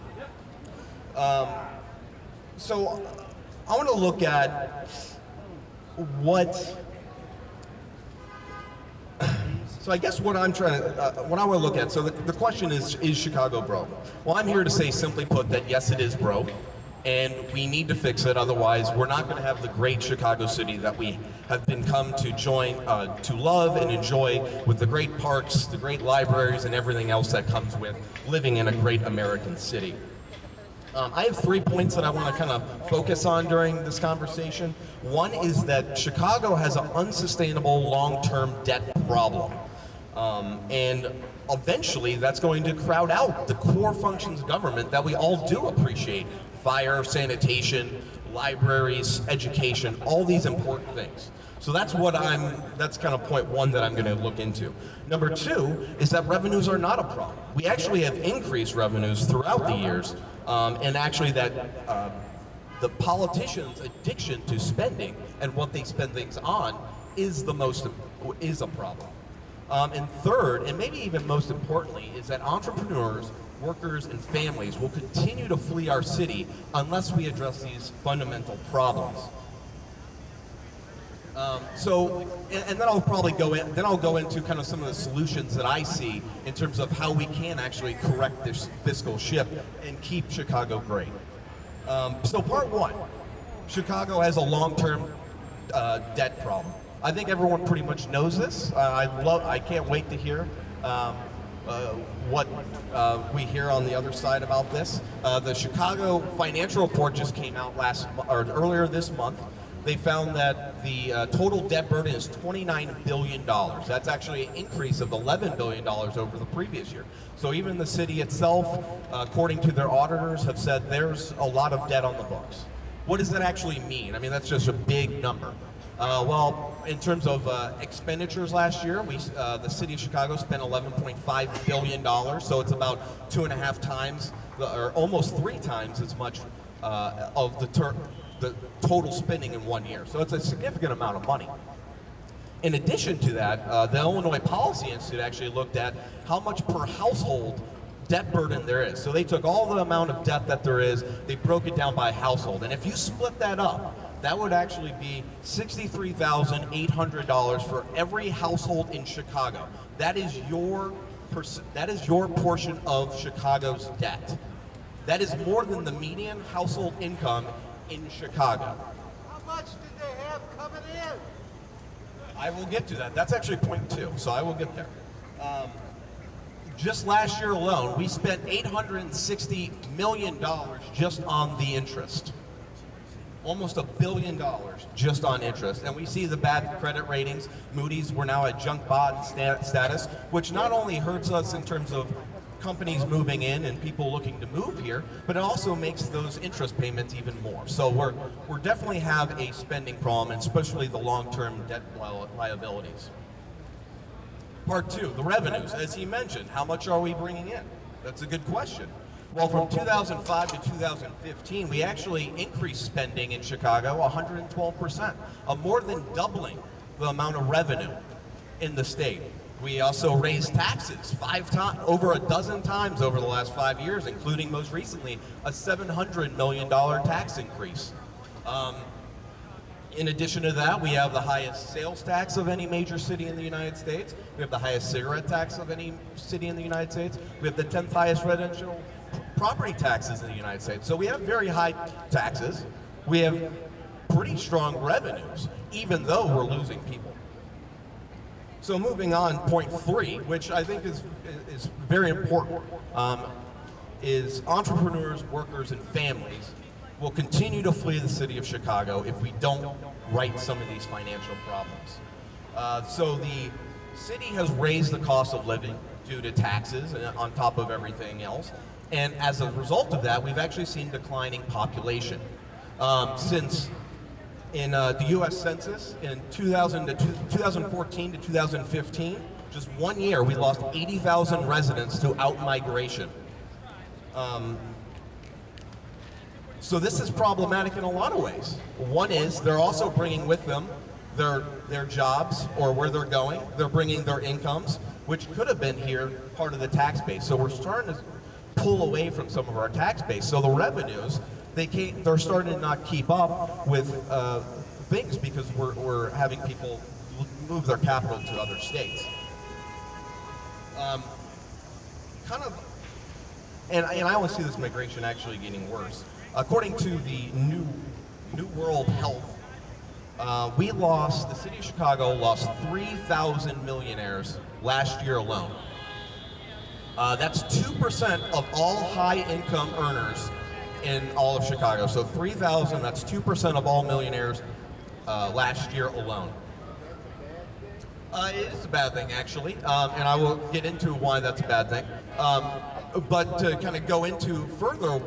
So I want to look at So I guess what I'm trying to, what I want to look at, so the question is Chicago broke? Well, I'm here to say, simply put, that yes, it is broke, and we need to fix it. Otherwise, we're not going to have the great Chicago city that we have been come to to love and enjoy, with the great parks, the great libraries, and everything else that comes with living in a great American city. I have 3 points that I want to kind of focus on during this conversation. One is that Chicago has an unsustainable long-term debt problem. And eventually that's going to crowd out the core functions of government that we all do appreciate. Fire, sanitation, libraries, education, all these important things. So that's kind of point one that I'm going to look into. Number two is that revenues are not a problem. We actually have increased revenues throughout the years, and actually that the politicians' addiction to spending and what they spend things on is a problem. And third, and maybe even most importantly, is that entrepreneurs, workers, and families will continue to flee our city unless we address these fundamental problems. And then I'll probably go into kind of some of the solutions that I see in terms of how we can actually correct this fiscal ship and keep Chicago great. So part one, Chicago has a long-term debt problem. I think everyone pretty much knows this. I can't wait to hear what we hear on the other side about this. The Chicago Financial Report just came out earlier this month. They found that the total debt burden is $29 billion. That's actually an increase of $11 billion over the previous year. So even the city itself, according to their auditors, have said there's a lot of debt on the books. What does that actually mean? I mean, that's just a big number. Well, in terms of expenditures last year, the city of Chicago spent $11.5 billion, so it's about 2.5 times, or almost 3 times as much of the total spending in 1 year. So it's a significant amount of money. In addition to that, the Illinois Policy Institute actually looked at how much per household debt burden there is. So they took all the amount of debt that there is, they broke it down by household. And if you split that up, that would actually be $63,800 for every household in Chicago. That is your portion of Chicago's debt. That is more than the median household income in Chicago. How much did they have coming in? I will get to that. That's actually point two, so I will get there. Just last year alone, we spent $860 million just on the interest. Almost $1 billion just on interest. And we see the bad credit ratings. Moody's, we're now at junk bond status, which not only hurts us in terms of companies moving in and people looking to move here, but it also makes those interest payments even more. So we're definitely have a spending problem, and especially the long-term debt liabilities. Part two, the revenues. As he mentioned, how much are we bringing in? That's a good question. Well, from 2005 to 2015, we actually increased spending in Chicago 112%, more than doubling the amount of revenue in the state. We also raised taxes over a dozen times over the last 5 years, including most recently a $700 million tax increase. In addition to that, we have the highest sales tax of any major city in the United States. We have the highest cigarette tax of any city in the United States. We have the 10th highest residential property taxes in the United States. So we have very high taxes. We have pretty strong revenues, even though we're losing people. So moving on, point three, which I think is very important, is entrepreneurs, workers, and families will continue to flee the city of Chicago if we don't right some of these financial problems. So the city has raised the cost of living due to taxes and on top of everything else. And as a result of that, we've actually seen declining population. Since in the U.S. Census in 2014 to 2015, just 1 year, we lost 80,000 residents to out-migration. So this is problematic in a lot of ways. One is they're also bringing with them their jobs or where they're going. They're bringing their incomes, which could have been here part of the tax base. So we're starting to pull away from some of our tax base. So the revenues, they're starting to not keep up with things because we're having people move their capital to other states. And I only see this migration actually getting worse. According to the New World Health, the city of Chicago lost 3,000 millionaires last year alone. That's 2% of all high income earners in all of Chicago. So 3,000, that's 2% of all millionaires last year alone. It is a bad thing, actually, and I will get into why that's a bad thing. But to kind of go into further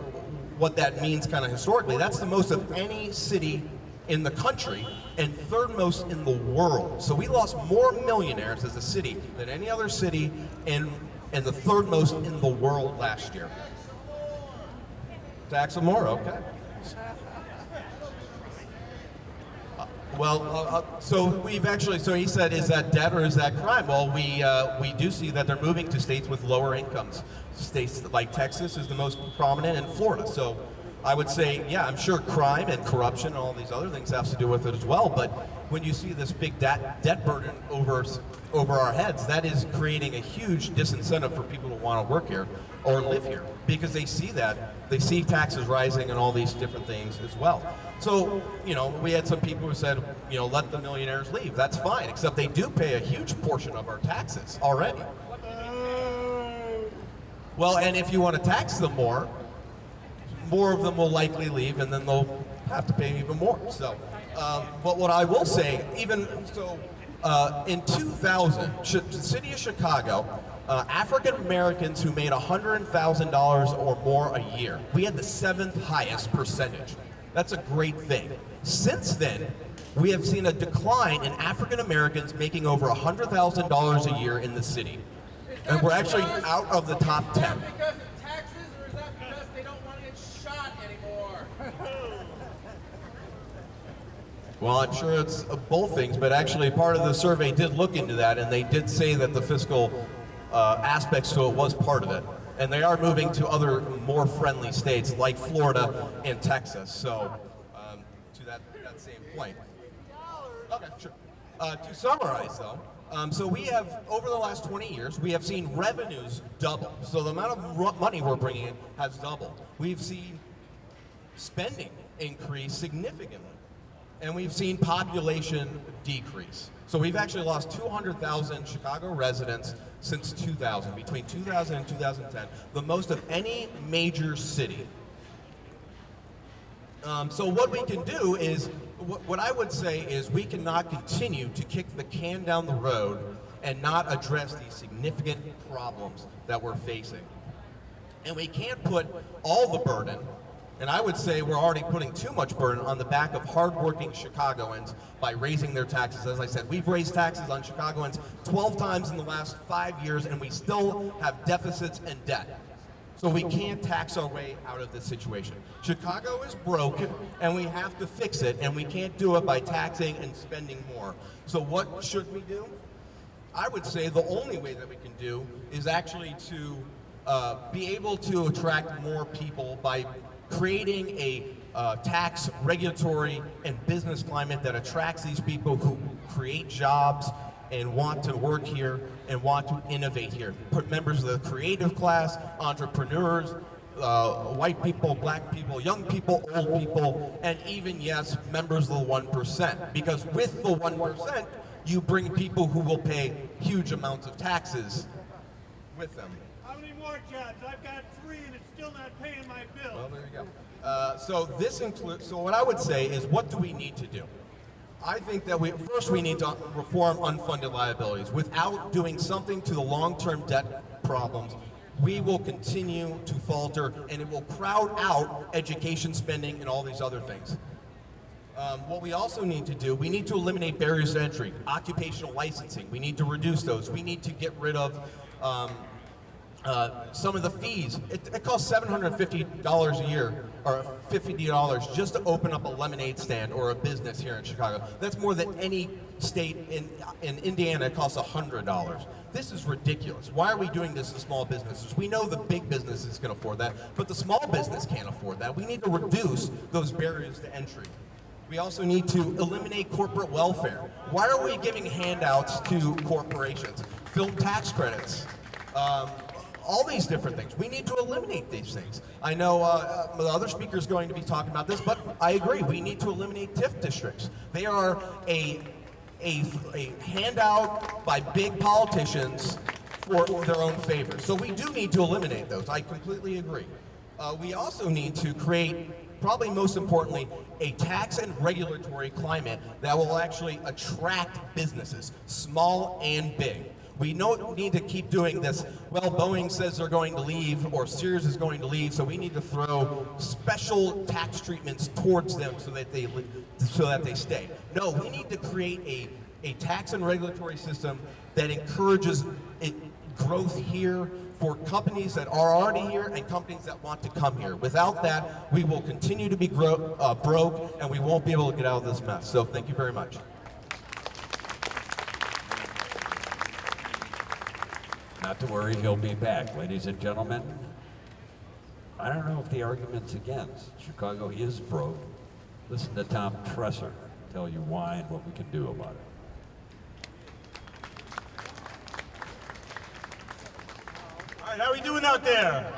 what that means kind of historically, that's the most of any city in the country and third most in the world. So we lost more millionaires as a city than any other city and the third most in the world last year. Tax some more, okay. So we've actually, so he said, is that debt or is that crime? Well, we do see that they're moving to states with lower incomes. States like Texas is the most prominent, and Florida. So I would say, yeah, I'm sure crime and corruption and all these other things have to do with it as well. But when you see this big debt burden over our heads, that is creating a huge disincentive for people to want to work here or live here, because they see taxes rising and all these different things as well. So, you know, we had some people who said, you know, let the millionaires leave. That's fine, except they do pay a huge portion of our taxes already. Well, and if you want to tax them more of them will likely leave, and then they'll have to pay even more. So, but what I will say, even so, in 2000, the city of Chicago, African Americans who made $100,000 or more a year, we had the 7th highest percentage. That's a great thing. Since then, we have seen a decline in African Americans making over $100,000 a year in the city. And we're actually out of the top 10. Is that because of taxes, or is that because they don't want to get shot anymore? Well, I'm sure it's both things, but actually part of the survey did look into that, and they did say that the fiscal aspects to it was part of it. And they are moving to other more friendly states like Florida and Texas. So, to that same point. Okay, sure. To summarize, though, so we have, over the last 20 years, we have seen revenues double. So the amount of money we're bringing in has doubled. We've seen spending increase significantly. And we've seen population decrease. So we've actually lost 200,000 Chicago residents since 2000, between 2000 and 2010, the most of any major city. So what we can do is, what I would say is we cannot continue to kick the can down the road and not address these significant problems that we're facing. And we can't put all the burden, and I would say we're already putting too much burden on the back of hardworking Chicagoans by raising their taxes. As I said, we've raised taxes on Chicagoans 12 times in the last 5 years, and we still have deficits and debt. So we can't tax our way out of this situation. Chicago is broken, and we have to fix it, and we can't do it by taxing and spending more. So what should we do? I would say the only way that we can do is actually to be able to attract more people by creating a tax, regulatory, and business climate that attracts these people who create jobs and want to work here and want to innovate here. Put members of the creative class, entrepreneurs, white people, black people, young people, old people, and even, yes, members of the 1%. Because with the 1%, you bring people who will pay huge amounts of taxes with them. How many more jobs? I've got 3 and it's still not paying my bill. Well, there you go. So this includes, so what I would say is, what do we need to do? I think that first we need to reform unfunded liabilities. Without doing something to the long-term debt problems, we will continue to falter, and it will crowd out education spending and all these other things. What we also need to do, we need to eliminate barriers to entry, occupational licensing. We need to reduce those. We need to get rid of some of the fees. It costs $750 a year, or $50 just to open up a lemonade stand or a business here in Chicago. That's more than any state in Indiana. It costs $100. This is ridiculous. Why are we doing this to small businesses? We know the big businesses can afford that, but the small business can't afford that. We need to reduce those barriers to entry. We also need to eliminate corporate welfare. Why are we giving handouts to corporations? Film tax credits. All these different things. We need to eliminate these things. I know the other speaker is going to be talking about this, but I agree. We need to eliminate TIF districts. They are a handout by big politicians for their own favor. So we do need to eliminate those. I completely agree. We also need to create, probably most importantly, a tax and regulatory climate that will actually attract businesses, small and big. We don't need to keep doing this, well, Boeing says they're going to leave, or Sears is going to leave, so we need to throw special tax treatments towards them so that they stay. No, we need to create a tax and regulatory system that encourages growth here for companies that are already here and companies that want to come here. Without that, we will continue to be broke, and we won't be able to get out of this mess. So thank you very much. Not to worry, he'll be back. Ladies and gentlemen, I don't know if the argument's against. Chicago is broke. Listen to Tom Tresser tell you why and what we can do about it. All right, how we doing out there?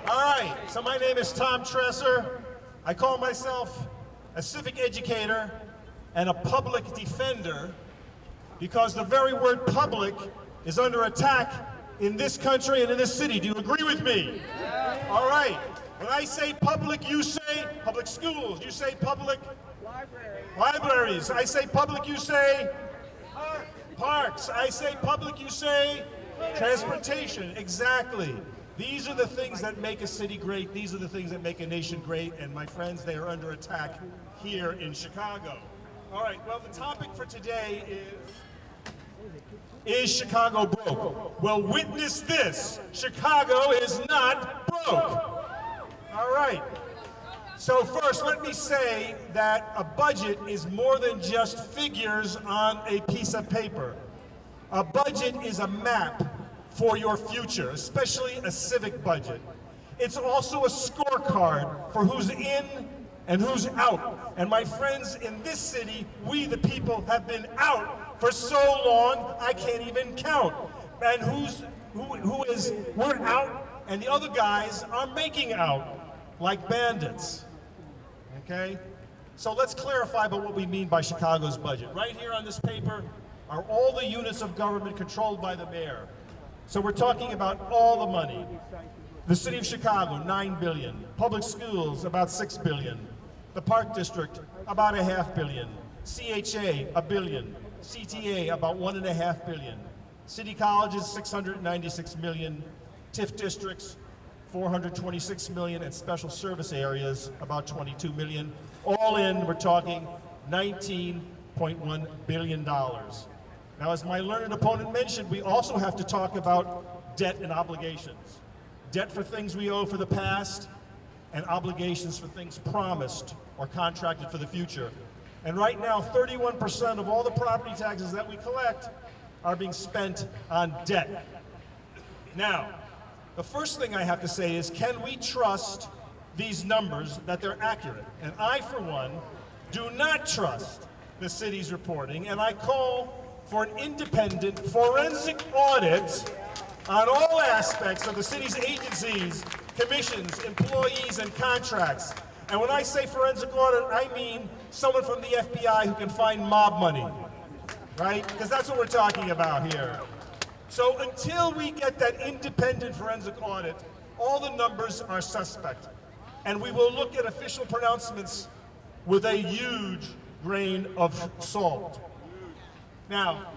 All right, so my name is Tom Tresser. I call myself a civic educator and a public defender because the very word public is under attack in this country and in this city. Do you agree with me? Yeah. All right. When I say public, you say public schools. You say public libraries. I say public, you say parks. I say public, you say transportation. Exactly. These are the things that make a city great. These are the things that make a nation great. And my friends, they are under attack here in Chicago. All right. Well, the topic for today is Chicago broke? Well, witness this. Chicago is not broke. All right. So first, let me say that a budget is more than just figures on a piece of paper. A budget is a map for your future, especially a civic budget. It's also a scorecard for who's in and who's out. And my friends, in this city, we the people have been out for so long, I can't even count. And we're out, and the other guys are making out, like bandits, okay? So let's clarify about what we mean by Chicago's budget. Right here on this paper are all the units of government controlled by the mayor. So we're talking about all the money. The city of Chicago, $9 billion. Public schools, about $6 billion. The Park District, about $500 million. CHA, $1 billion. CTA, about $1.5 billion. City colleges, $696 million. TIF districts, $426 million, and special service areas, about $22 million. All in, we're talking $19.1 billion. Now, as my learned opponent mentioned, we also have to talk about debt and obligations. Debt for things we owe for the past, and obligations for things promised or contracted for the future. And right now, 31% of all the property taxes that we collect are being spent on debt. Now, the first thing I have to say is, can we trust these numbers that they're accurate? And I, for one, do not trust the city's reporting, and I call for an independent forensic audit on all aspects of the city's agencies, commissions, employees, and contracts. And when I say forensic audit, I mean someone from the FBI who can find mob money, right? Because that's what we're talking about here. So until we get that independent forensic audit, all the numbers are suspect. And we will look at official pronouncements with a huge grain of salt. Now,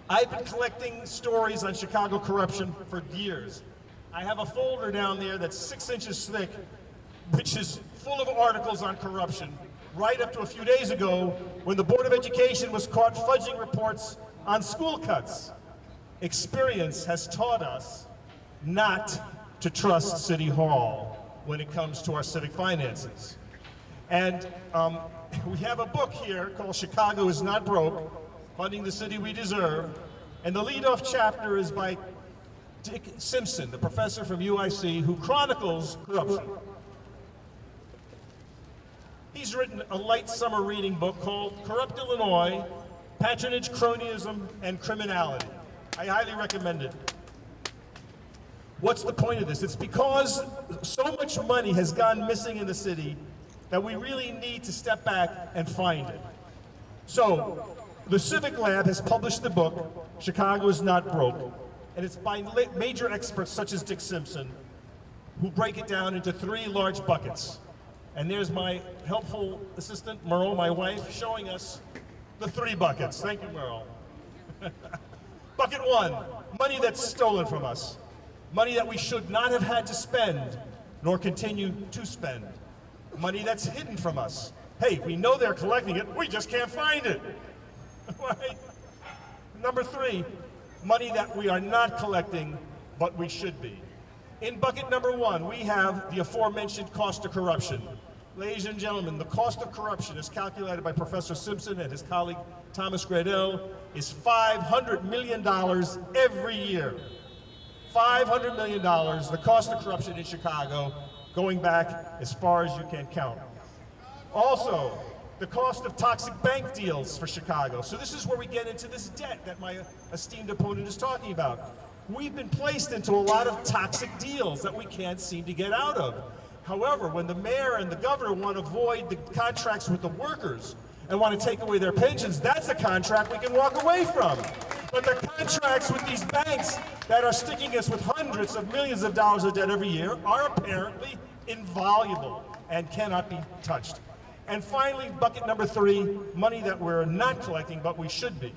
I've been collecting stories on Chicago corruption for years. I have a folder down there that's 6 inches thick, which is full of articles on corruption, right up to a few days ago when the Board of Education was caught fudging reports on school cuts. Experience has taught us not to trust City Hall when it comes to our civic finances. And we have a book here called Chicago is Not Broke, Funding the City We Deserve. And the lead-off chapter is by Dick Simpson, the professor from UIC, who chronicles corruption. He's written a light summer reading book called Corrupt Illinois, Patronage, Cronyism, and Criminality. I highly recommend it. What's the point of this? It's because so much money has gone missing in the city that we really need to step back and find it. So, the Civic Lab has published the book, Chicago is Not Broke, and it's by major experts such as Dick Simpson. who break it down into 3 large buckets. And there's my helpful assistant, Merle, my wife, showing us the 3 buckets. Thank you, Merle. Bucket 1, money that's stolen from us. Money that we should not have had to spend, nor continue to spend. Money that's hidden from us. Hey, we know they're collecting it, we just can't find it. Right? Number 3, money that we are not collecting, but we should be. In bucket number 1, we have the aforementioned cost of corruption. Ladies and gentlemen, the cost of corruption is calculated by Professor Simpson and his colleague Thomas Gradell is $500 million every year. $500 million, the cost of corruption in Chicago, going back as far as you can count. Also, the cost of toxic bank deals for Chicago. So this is where we get into this debt that my esteemed opponent is talking about. We've been placed into a lot of toxic deals that we can't seem to get out of. However, when the mayor and the governor want to void the contracts with the workers and want to take away their pensions, that's a contract we can walk away from. But the contracts with these banks that are sticking us with hundreds of millions of dollars of debt every year are apparently invaluable and cannot be touched. And finally, bucket number 3, money that we're not collecting, but we should be.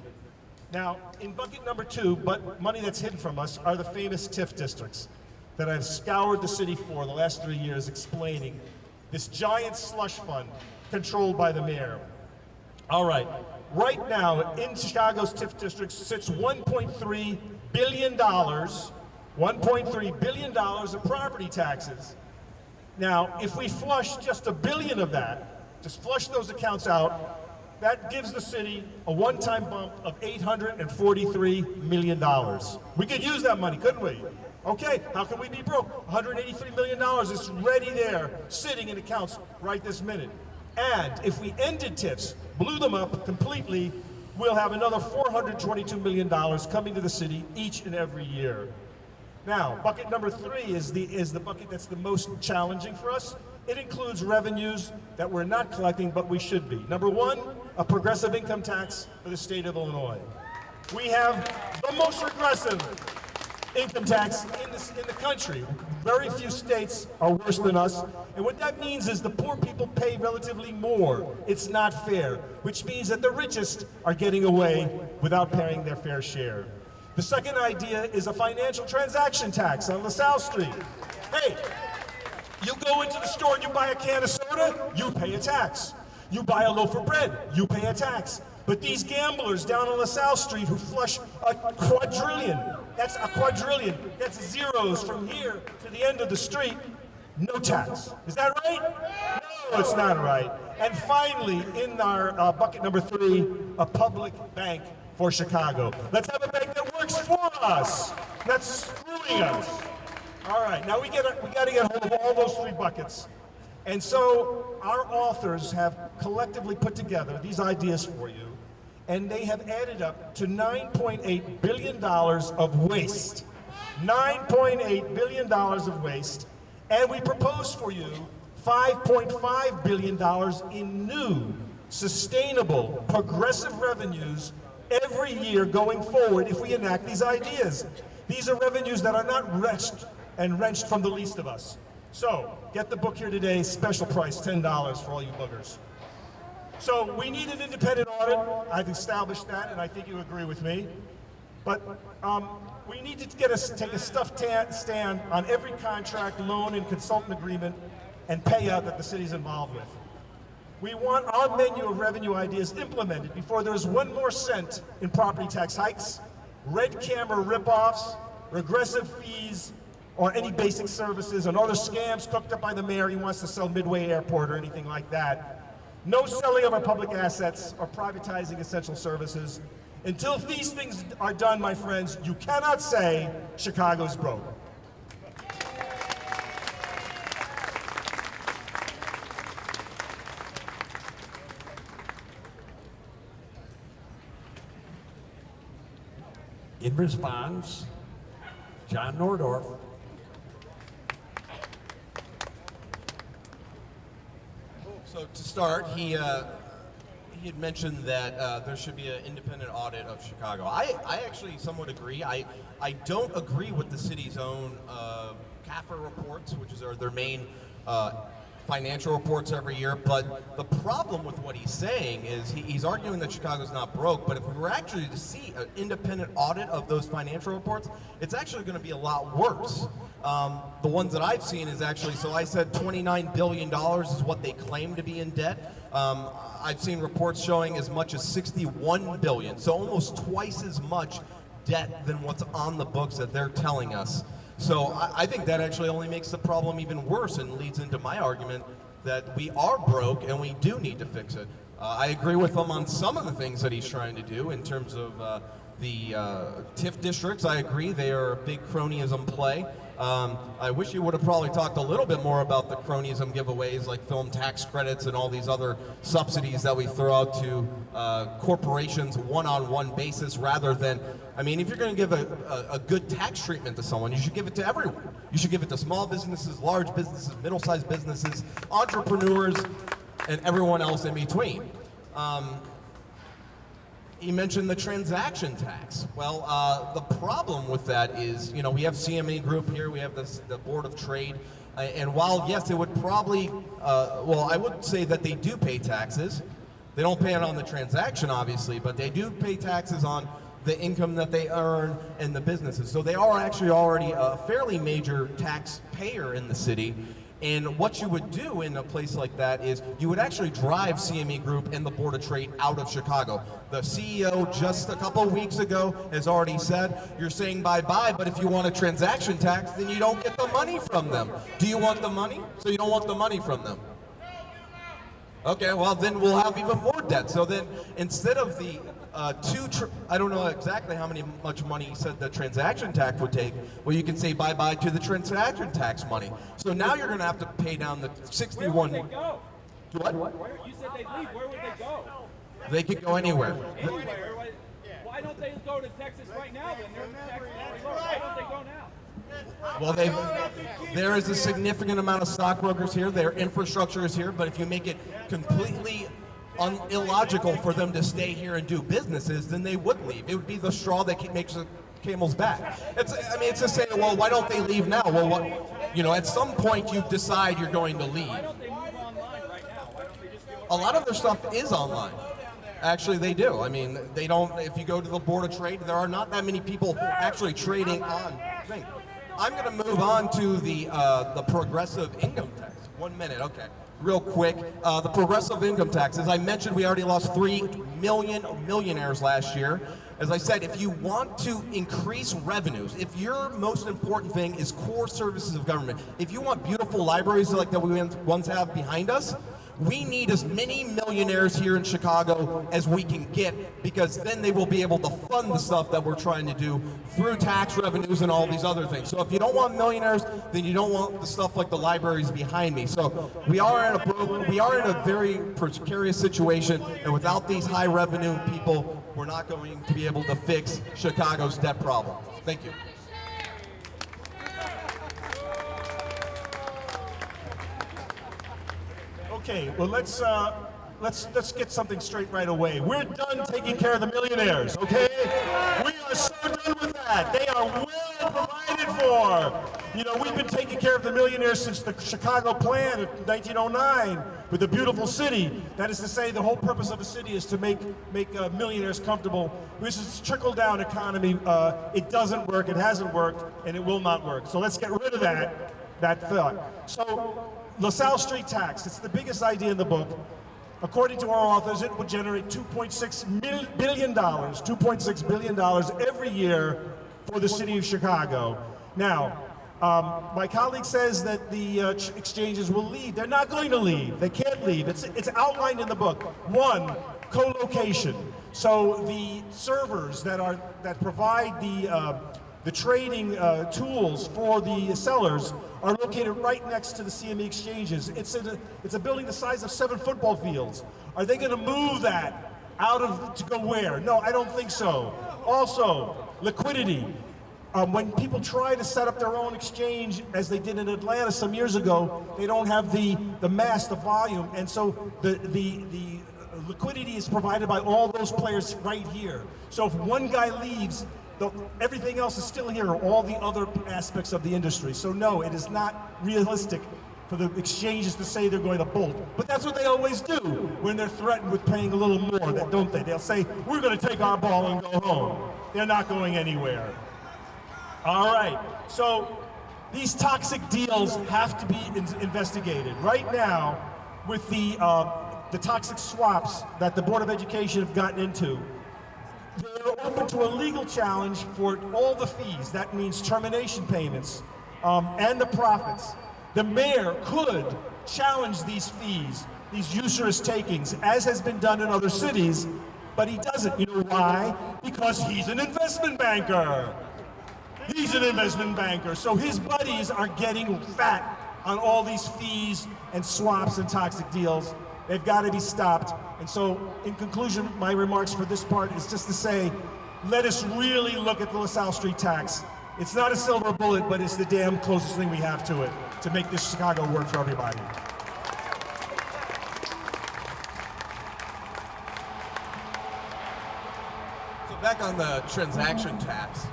Now, in bucket number 2, but money that's hidden from us, are the famous TIF districts that I've scoured the city for the last 3 years explaining this giant slush fund controlled by the mayor. All right, right now in Chicago's TIF districts sits $1.3 billion, $1.3 billion of property taxes. Now, if we flush just $1 billion of that, just flush those accounts out, that gives the city a one-time bump of $843 million. We could use that money, couldn't we? Okay, how can we be broke? $183 million is ready there, sitting in accounts right this minute. And if we ended TIFs, blew them up completely, we'll have another $422 million coming to the city each and every year. Now, bucket number 3 is the bucket that's the most challenging for us. It includes revenues that we're not collecting, but we should be. Number 1, a progressive income tax for the state of Illinois. We have the most regressive income tax in the country. Very few states are worse than us. And what that means is the poor people pay relatively more. It's not fair, which means that the richest are getting away without paying their fair share. The second idea is a financial transaction tax on LaSalle Street. Hey, you go into the store and you buy a can of soda, you pay a tax. You buy a loaf of bread, you pay a tax. But these gamblers down on LaSalle Street who flush a quadrillion, that's a quadrillion, that's zeros from here to the end of the street, no tax. Is that right? No, it's not right. And finally, in our bucket number 3, a public bank for Chicago. Let's have a bank that works for us, not screwing us. All right, now we got to get hold of all those 3 buckets. And so our authors have collectively put together these ideas for you, and they have added up to $9.8 billion of waste. $9.8 billion of waste, and we propose for you $5.5 billion in new, sustainable, progressive revenues every year going forward if we enact these ideas. These are revenues that are not wrenched from the least of us. So, get the book here today, special price, $10 for all you buggers. So, we need an independent audit. I've established that, and I think you agree with me. But we need to take a stuffed stand on every contract, loan, and consultant agreement and payout that the city's involved with. We want our menu of revenue ideas implemented before there's 1 more cent in property tax hikes, red camera ripoffs, regressive fees, or any basic services, and other scams cooked up by the mayor. He wants to sell Midway Airport or anything like that. No selling of our public assets or privatizing essential services. Until these things are done, my friends, you cannot say Chicago's broke. In response, John Nordorf. So to start, he he had mentioned that there should be an independent audit of Chicago. I actually somewhat agree. I don't agree with the city's own CAFR reports, which is their main financial reports every year, but the problem with what he's saying is he's arguing that Chicago's not broke, but if we were actually to see an independent audit of those financial reports, it's actually going to be a lot worse. The ones that I've seen is actually, so I said $29 billion is what they claim to be in debt. I've seen reports showing as much as $61 billion, so almost twice as much debt than what's on the books that they're telling us. So I think that actually only makes the problem even worse and leads into my argument that we are broke and we do need to fix it. I agree with him on some of the things that he's trying to do in terms of the TIF districts. I agree, they are a big cronyism play. I wish you would have probably talked a little bit more about the cronyism giveaways like film tax credits and all these other subsidies that we throw out to corporations one-on-one basis rather than, I mean, if you're going to give a good tax treatment to someone, you should give it to everyone. You should give it to small businesses, large businesses, middle-sized businesses, entrepreneurs, and everyone else in between. He mentioned the transaction tax. Well, the problem with that is, you know, we have CME Group here, we have the Board of Trade, and while, yes, it would probably, well, I would say that they do pay taxes. They don't pay it on the transaction, obviously, but they do pay taxes on the income that they earn and the businesses. So they are actually already a fairly major taxpayer in the city. And what you would do in a place like that is you would actually drive CME Group and the Board of Trade out of Chicago. The CEO just a couple of weeks ago has already said, you're saying bye-bye, but if you want a transaction tax, then you don't get the money from them. Do you want the money? So you don't want the money from them. Okay, well then we'll have even more debt. So then instead of the I don't know exactly how much money he said the transaction tax would take. Well, you can say bye-bye to the transaction tax money. So now you're going to have to pay down the 61. Where would they go? What? You said they'd leave. Where would they go? They could go anywhere. Anywhere. Why don't they go to Texas right now then? Why don't they go now? Well, there is a significant amount of stockbrokers here. Their infrastructure is here, but if you make it completely illogical for them to stay here and do businesses, then they would leave. It would be the straw that makes the camel's back. It's just saying, well, why don't they leave now? Well, at some point you decide you're going to leave. Why don't they move online right now? Why don't they just go? A lot of their stuff is online. Actually, they do. I mean, they don't. If you go to the Board of Trade, there are not that many people actually trading on things. I'm going to move on to the progressive income tax. 1 minute, okay. Real quick, the progressive income tax. As I mentioned, we already lost 3 million millionaires last year. As I said, if you want to increase revenues, if your most important thing is core services of government, if you want beautiful libraries like that we once have behind us, we need as many millionaires here in Chicago as we can get, because then they will be able to fund the stuff that we're trying to do through tax revenues and all these other things. So if you don't want millionaires, then you don't want the stuff like the libraries behind me. So we are in a very precarious situation, and without these high revenue people, we're not going to be able to fix Chicago's debt problem. Thank you. Okay, well let's get something straight right away. We're done taking care of the millionaires, okay? We are so done with that. They are well provided for. You know, we've been taking care of the millionaires since the Chicago plan of 1909 with the beautiful city. That is to say, the whole purpose of a city is to make millionaires comfortable. This is trickle-down economy. It doesn't work, it hasn't worked, and it will not work. So let's get rid of that thought. So, LaSalle Street tax, it's the biggest idea in the book. According to our authors, it would generate $2.6 billion every year for the city of Chicago. Now, my colleague says that the exchanges will leave. They're not going to leave. They can't leave. It's outlined in the book. 1, co-location. So the servers that provide the trading tools for the sellers are located right next to the CME exchanges. It's a building the size of 7 football fields. Are they going to move that to go where? No, I don't think so. Also, liquidity. When people try to set up their own exchange, as they did in Atlanta some years ago, they don't have the mass, the volume, and so the liquidity is provided by all those players right here. So if one guy leaves, everything else is still here, all the other aspects of the industry. So no, it is not realistic for the exchanges to say they're going to bolt. But that's what they always do when they're threatened with paying a little more, don't they? They'll say, we're going to take our ball and go home. They're not going anywhere. All right, so these toxic deals have to be investigated. Right now, with the toxic swaps that the Board of Education have gotten into, they're open to a legal challenge for all the fees. That means termination payments and the profits. The mayor could challenge these fees, these usurious takings, as has been done in other cities, but he doesn't. You know why? Because he's an investment banker. He's an investment banker, so his buddies are getting fat on all these fees and swaps and toxic deals. They've got to be stopped. And so, in conclusion, my remarks for this part is just to say, let us really look at the LaSalle Street tax. It's not a silver bullet, but it's the damn closest thing we have to it to make this Chicago work for everybody. So back on the transaction tax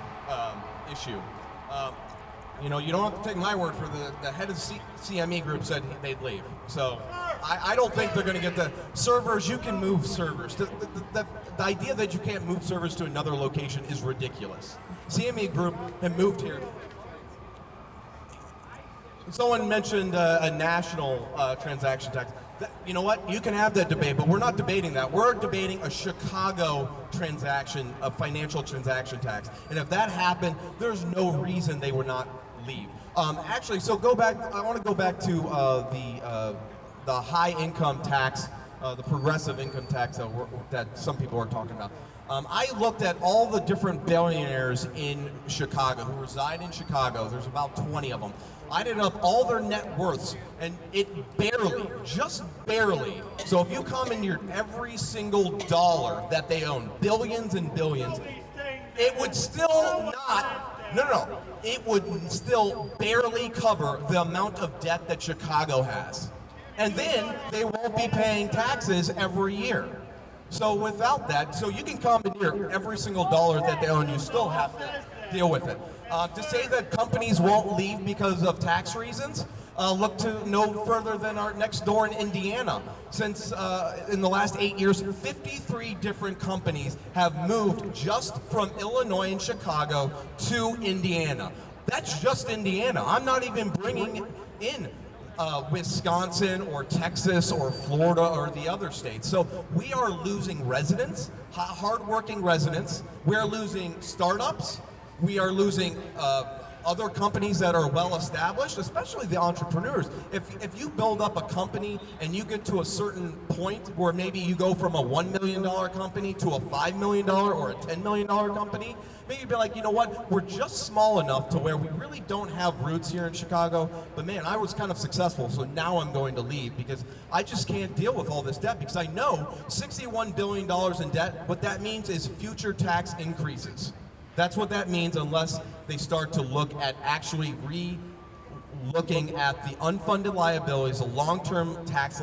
issue, you know, you don't have to take my word for the head of the CME group said they'd leave. So I don't think they're going to get the servers. You can move servers. The idea that you can't move servers to another location is ridiculous. CME group had moved here. Someone mentioned a national transaction tax. You know what? You can have that debate, but we're not debating that. We're debating a Chicago transaction, a financial transaction tax. And if that happened, there's no reason they would not leave. Actually, so go back. I want to go back to the high income tax, the progressive income tax that some people are talking about. I looked at all the different billionaires in Chicago who reside in Chicago. There's about 20 of them. I added up all their net worths, and it barely, just barely. So if you commandeered every single dollar that they own, billions and billions, it would still not, no, it would still barely cover the amount of debt that Chicago has. And then they won't be paying taxes every year. So without that, so you can commandeer every single dollar that they own, you still have to deal with it. To say that companies won't leave because of tax reasons, look to no further than our next door in Indiana. Since in the last 8 years, 53 different companies have moved just from Illinois and Chicago to Indiana. That's just Indiana. I'm not even bringing in Wisconsin or Texas or Florida or the other states. So we are losing residents, hardworking residents. We're losing startups. We are losing other companies that are well established, especially the entrepreneurs. If you build up a company and you get to a certain point where maybe you go from a $1 million company to a $5 million or a $10 million company, maybe you'd be like, you know what, we're just small enough to where we really don't have roots here in Chicago, but man, I was kind of successful, so now I'm going to leave because I just can't deal with all this debt because I know $61 billion in debt, what that means is future tax increases. That's what that means unless they start to look at actually looking at the unfunded liabilities, the long-term tax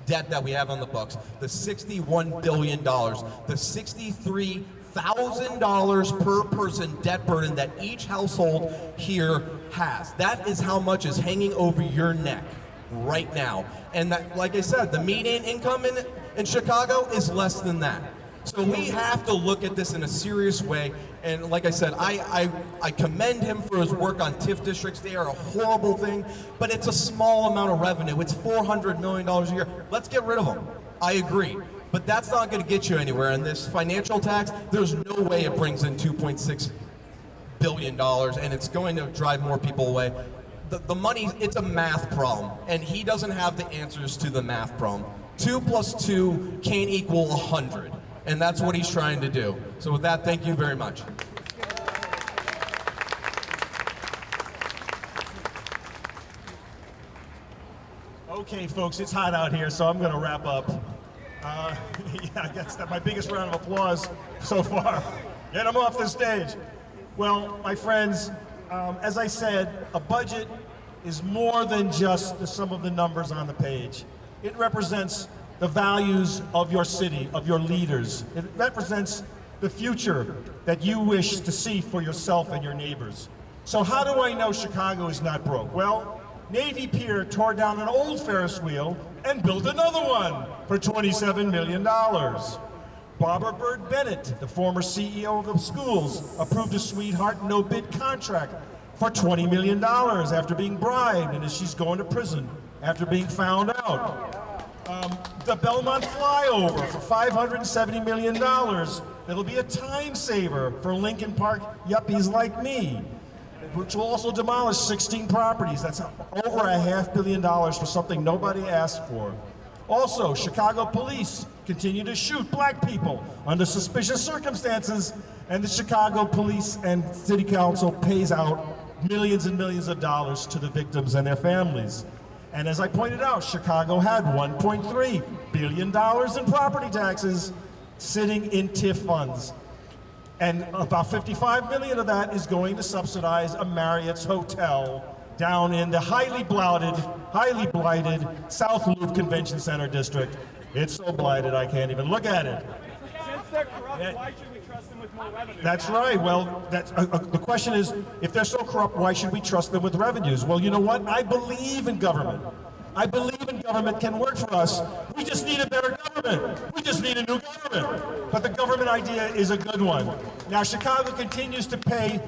debt that we have on the books, the $61 billion, the $63,000 per person debt burden that each household here has. That is how much is hanging over your neck right now. And that, like I said, the median income in Chicago is less than that. So we have to look at this in a serious way, and like I said, I commend him for his work on TIF districts. They are a horrible thing, but it's a small amount of revenue. It's $400 million a year. Let's get rid of them. I agree, but that's not going to get you anywhere. And this financial tax, there's no way it brings in $2.6 billion, and it's going to drive more people away. The money, it's a math problem, and he doesn't have the answers to the math problem. 2 plus 2 can't equal 100. And that's what he's trying to do. So with that, thank you very much. Okay, folks, it's hot out here, so I'm going to wrap up. Yeah, I guess that's my biggest round of applause so far. Get them off the stage. Well, my friends, as I said, a budget is more than just the sum of the numbers on the page. It represents the values of your city, of your leaders. It represents the future that you wish to see for yourself and your neighbors. So how do I know Chicago is not broke? Well, Navy Pier tore down an old Ferris wheel and built another one for $27 million. Barbara Bird Bennett, the former CEO of the schools, approved a sweetheart no-bid contract for $20 million after being bribed, and she's going to prison after being found out. The Belmont flyover for $570 million. That'll be a time saver for Lincoln Park yuppies like me, which will also demolish 16 properties. That's over $500 million for something nobody asked for. Also, Chicago police continue to shoot black people under suspicious circumstances, and the Chicago Police and City Council pays out millions and millions of dollars to the victims and their families. And as I pointed out, Chicago had $1.3 billion in property taxes sitting in TIF funds. And about 55 million of that is going to subsidize a Marriott's hotel down in the highly blighted South Loop Convention Center district. It's so blighted I can't even look at it. Since they're corrupt, why should we trust them with more revenue? That's right. Well, the question is, if they're so corrupt, why should we trust them with revenues? Well, you know what? I believe in government. I believe in government can work for us. We just need a better government. We just need a new government. But the government idea is a good one. Now, Chicago continues to pay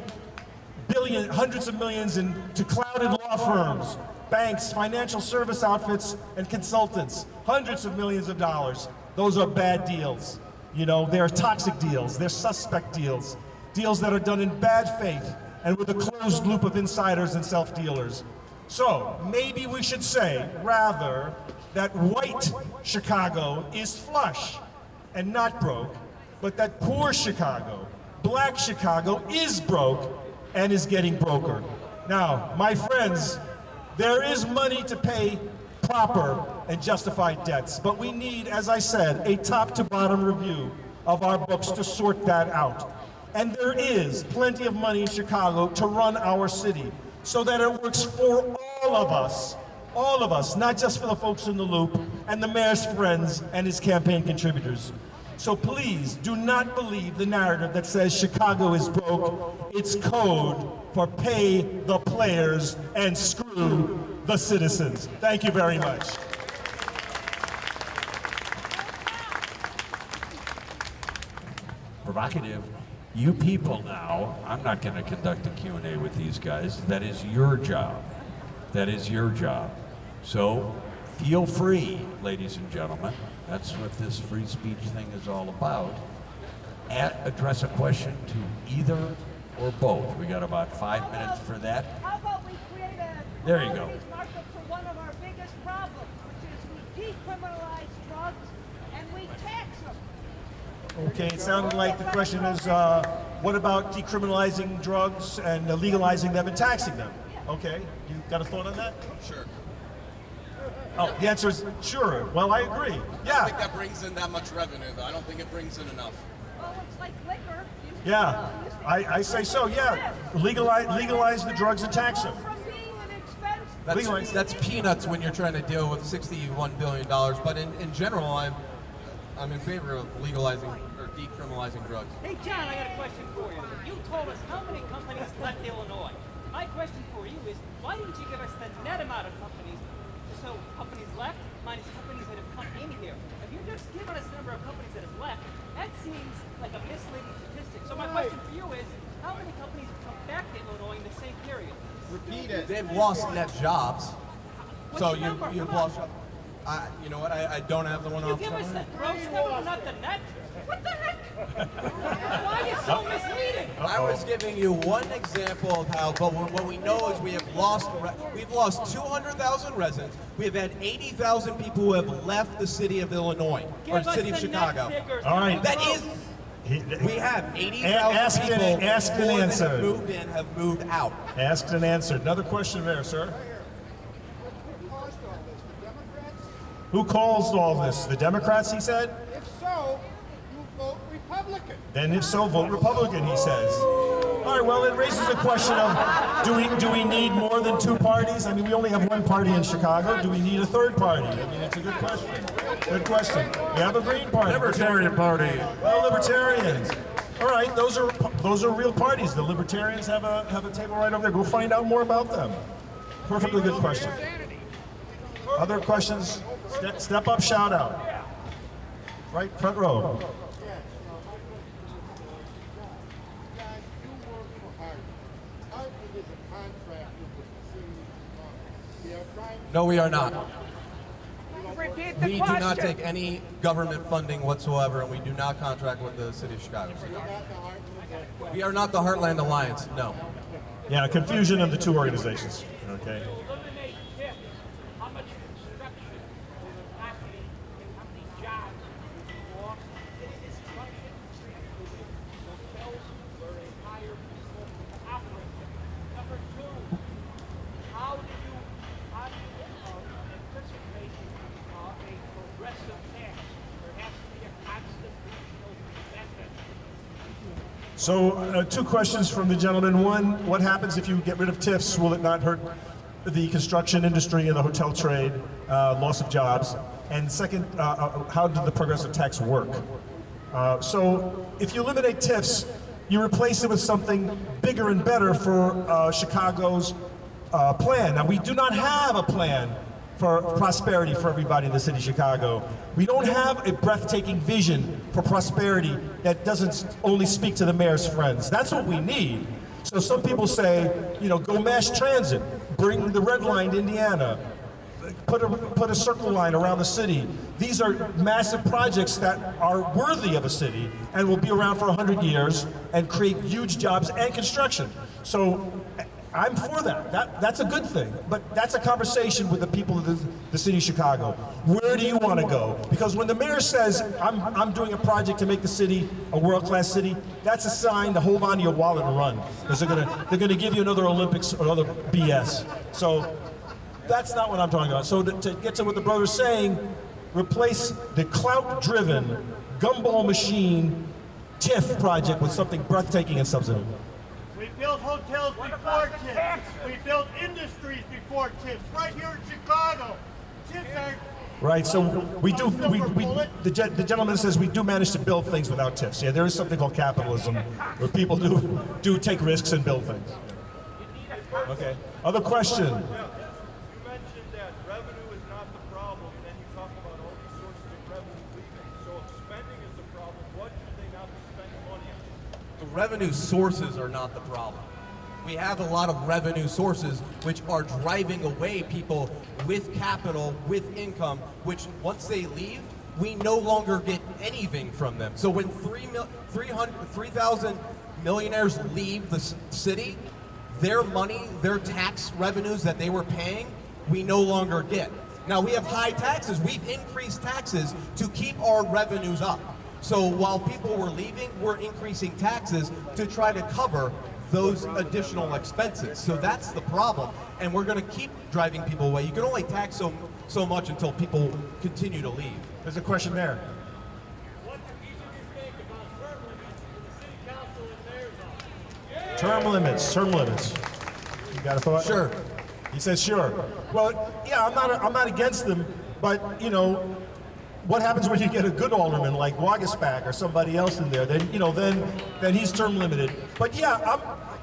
hundreds of millions to clouded law firms, banks, financial service outfits, and consultants. Hundreds of millions of dollars. Those are bad deals. You know, they're toxic deals. They're suspect deals. Deals that are done in bad faith and with a closed loop of insiders and self-dealers. So maybe we should say, rather, that white Chicago is flush and not broke, but that poor Chicago, black Chicago, is broke and is getting broker. Now, my friends, there is money to pay proper and justified debts, but we need, as I said, a top-to-bottom review of our books to sort that out. And there is plenty of money in Chicago to run our city, so that it works for all of us, not just for the folks in the loop and the mayor's friends and his campaign contributors. So please do not believe the narrative that says Chicago is broke. It's code for pay the players and screw the citizens. Thank you very much. Provocative. You people now, I'm not going to conduct a Q&A with these guys. That is your job. That is your job. So feel free, ladies and gentlemen. That's what this free speech thing is all about. Address a question to either or both. We got about 5 minutes for that. How about we create a there you go. market for one of our biggest problems, which is we decriminalize drugs and we tax them. Okay, it sounded like the question is, what about decriminalizing drugs and legalizing them and taxing them? Okay, you got a thought on that? Sure. Oh, the answer is sure. Well, I agree. I don't Yeah. think that brings in that much revenue, though. I don't think it brings in enough. Well, it's like liquor. Yeah, I say so, yeah. Legalize the drugs and tax them. From being an expense. Legalize. That's peanuts when you're trying to deal with $61 billion. But in general, I'm in favor of legalizing or decriminalizing drugs. Hey, John, I got a question for you. You told us how many companies left Illinois. My question for you is, why didn't you give us the net amount of companies? So companies left minus companies that have come in here. If you're just giving us the number of companies that have left, that seems like a misleading statistic. So my question for you is, how many companies have come back to Illinois in the same period? Repeat it. They've lost net jobs. So you've lost. You know what? I don't have the one off. You give us the gross number, not the net. What the heck? Why are you so misleading? I was giving you one example of how, but what we know is we've lost 200,000 residents. We have had 80,000 people who have left the city of Illinois, or city of Chicago. All right. That is, we have 80,000 Asked people and more than answered. have moved in, have moved out. Asked and answered. Another question there, sir. Who caused all this? The Democrats, he said? If so, you vote Republican. Then if so, vote Republican, he says. All right, well, it raises a question of, do we need more than two parties? I mean, we only have one party in Chicago. Do we need a third party? I mean, it's a good question. Good question. We have a Green Party. Libertarian Party. Oh, Libertarians. All right, those are real parties. The Libertarians have a table right over there. Go find out more about them. Perfectly good question. Other questions? Step up, shout out. Right, front row. No, we are not. Repeat the We do question. not take any government funding whatsoever, and we do not contract with the city of Chicago. We are not the Heartland Alliance, no. Yeah, confusion of the two organizations. Okay. Eliminate TIF. How much construction will happen and how many jobs will be lost in this construction industry, including hotels where they hire people to operate them. Number two, how do you anticipate a progressive tax? There has to be a constitutional amendment. So, two questions from the gentleman. One, what happens if you get rid of TIFs? Will it not hurt the construction industry and the hotel trade, loss of jobs? And second, how did the progressive tax work? So, if you eliminate TIFs, you replace it with something bigger and better for Chicago's plan. Now, we do not have a plan for prosperity for everybody in the city of Chicago. We don't have a breathtaking vision for prosperity that doesn't only speak to the mayor's friends. That's what we need. So some people say, you know, go mass transit, bring the red line to Indiana, put a circle line around the city. These are massive projects that are worthy of a city and will be around for 100 years and create huge jobs and construction. So I'm for that. That's a good thing. But that's a conversation with the people of the city of Chicago. Where do you want to go? Because when the mayor says, I'm doing a project to make the city a world-class city, that's a sign to hold on to your wallet and run. Because they're gonna give you another Olympics or another BS. So that's not what I'm talking about. So to get to what the brother's saying, replace the clout-driven, gumball machine TIF project with something breathtaking and substantive. We built hotels before TIFs. We built industries before TIFs. Right here in Chicago. TIFs are... Right, so the gentleman says we do manage to build things without TIFs. Yeah, there is something called capitalism where people do take risks and build things. Okay, other question? You mentioned that revenue is not the problem, and then you talk about all these sources of revenue leaving. So if spending is the problem, what should they not be spending money on? The revenue sources are not the problem. We have a lot of revenue sources which are driving away people with capital, with income, which once they leave, we no longer get anything from them. So when 3,000 millionaires leave the city, their money, their tax revenues that they were paying, we no longer get. Now we have high taxes. We've increased taxes to keep our revenues up. So while people were leaving, we're increasing taxes to try to cover those additional expenses. So that's the problem. And we're going to keep driving people away. You can only tax so much until people continue to leave. There's a question there. What do each of you think about term limits in the city council and mayor's office? Term limits. You got a thought? Sure. He says sure. Well, yeah, I'm not against them, but you know, what happens when you get a good alderman like Wagaspack or somebody else in there? Then then he's term limited. But yeah,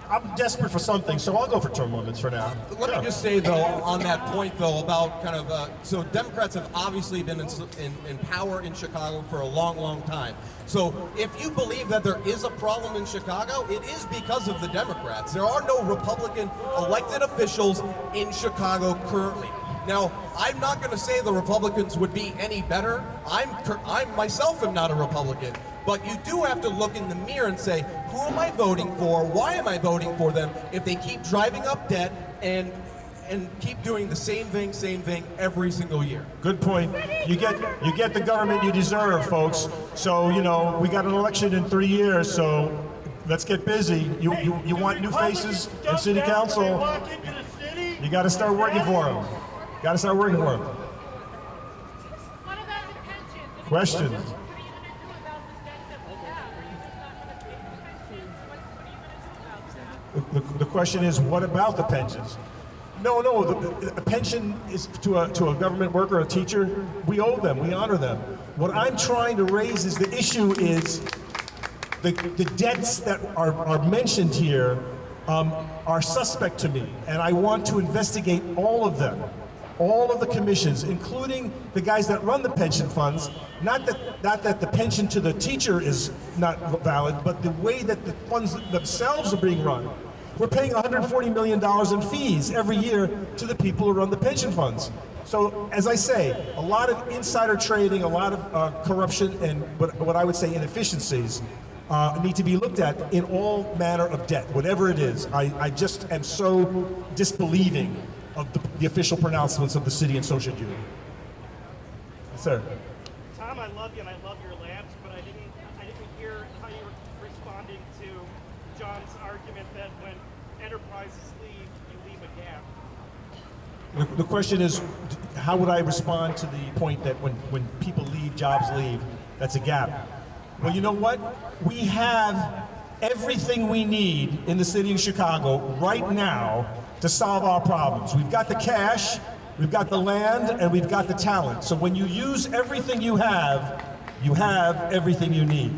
I'm desperate for something, so I'll go for term limits for now. Let me just say, though, on that point, though, about kind of, so Democrats have obviously been in power in Chicago for a long, long time. So if you believe that there is a problem in Chicago, it is because of the Democrats. There are no Republican elected officials in Chicago currently. Now, I'm not going to say the Republicans would be any better. I myself am not a Republican. But you do have to look in the mirror and say, who am I voting for? Why am I voting for them if they keep driving up debt and keep doing the same thing every single year? Good point. You get the government you deserve, folks. So, you know, we got an election in 3 years, so let's get busy. You want new faces in city council. You got to start working for them. Got to start working for them. What about the pensions? Questions? What are you going to do about the debt that we have? Are you just not going to pay the pensions? What are you going to do about that? question is, what about the pensions? No, the pension is to a government worker, a teacher. We owe them, we honor them. What I'm trying to raise is the issue is the debts that are mentioned here are suspect to me, and I want to investigate all of them, all of the commissions, including the guys that run the pension funds. Not that the pension to the teacher is not valid, but the way that the funds themselves are being run. We're paying $140 million in fees every year to the people who run the pension funds. So, as I say, a lot of insider trading, a lot of corruption, and what I would say inefficiencies need to be looked at in all manner of debt, whatever it is. I just am so disbelieving of the official pronouncements of the city and social duty. Yes, sir. Tom, I love you and I love your labs, but I didn't hear how you were responding to John's argument that when enterprises leave, you leave a gap. The question is, how would I respond to the point that when people leave, jobs leave, that's a gap? Well, you know what? We have everything we need in the city of Chicago right now to solve our problems. We've got the cash, we've got the land, and we've got the talent. So when you use everything you have everything you need.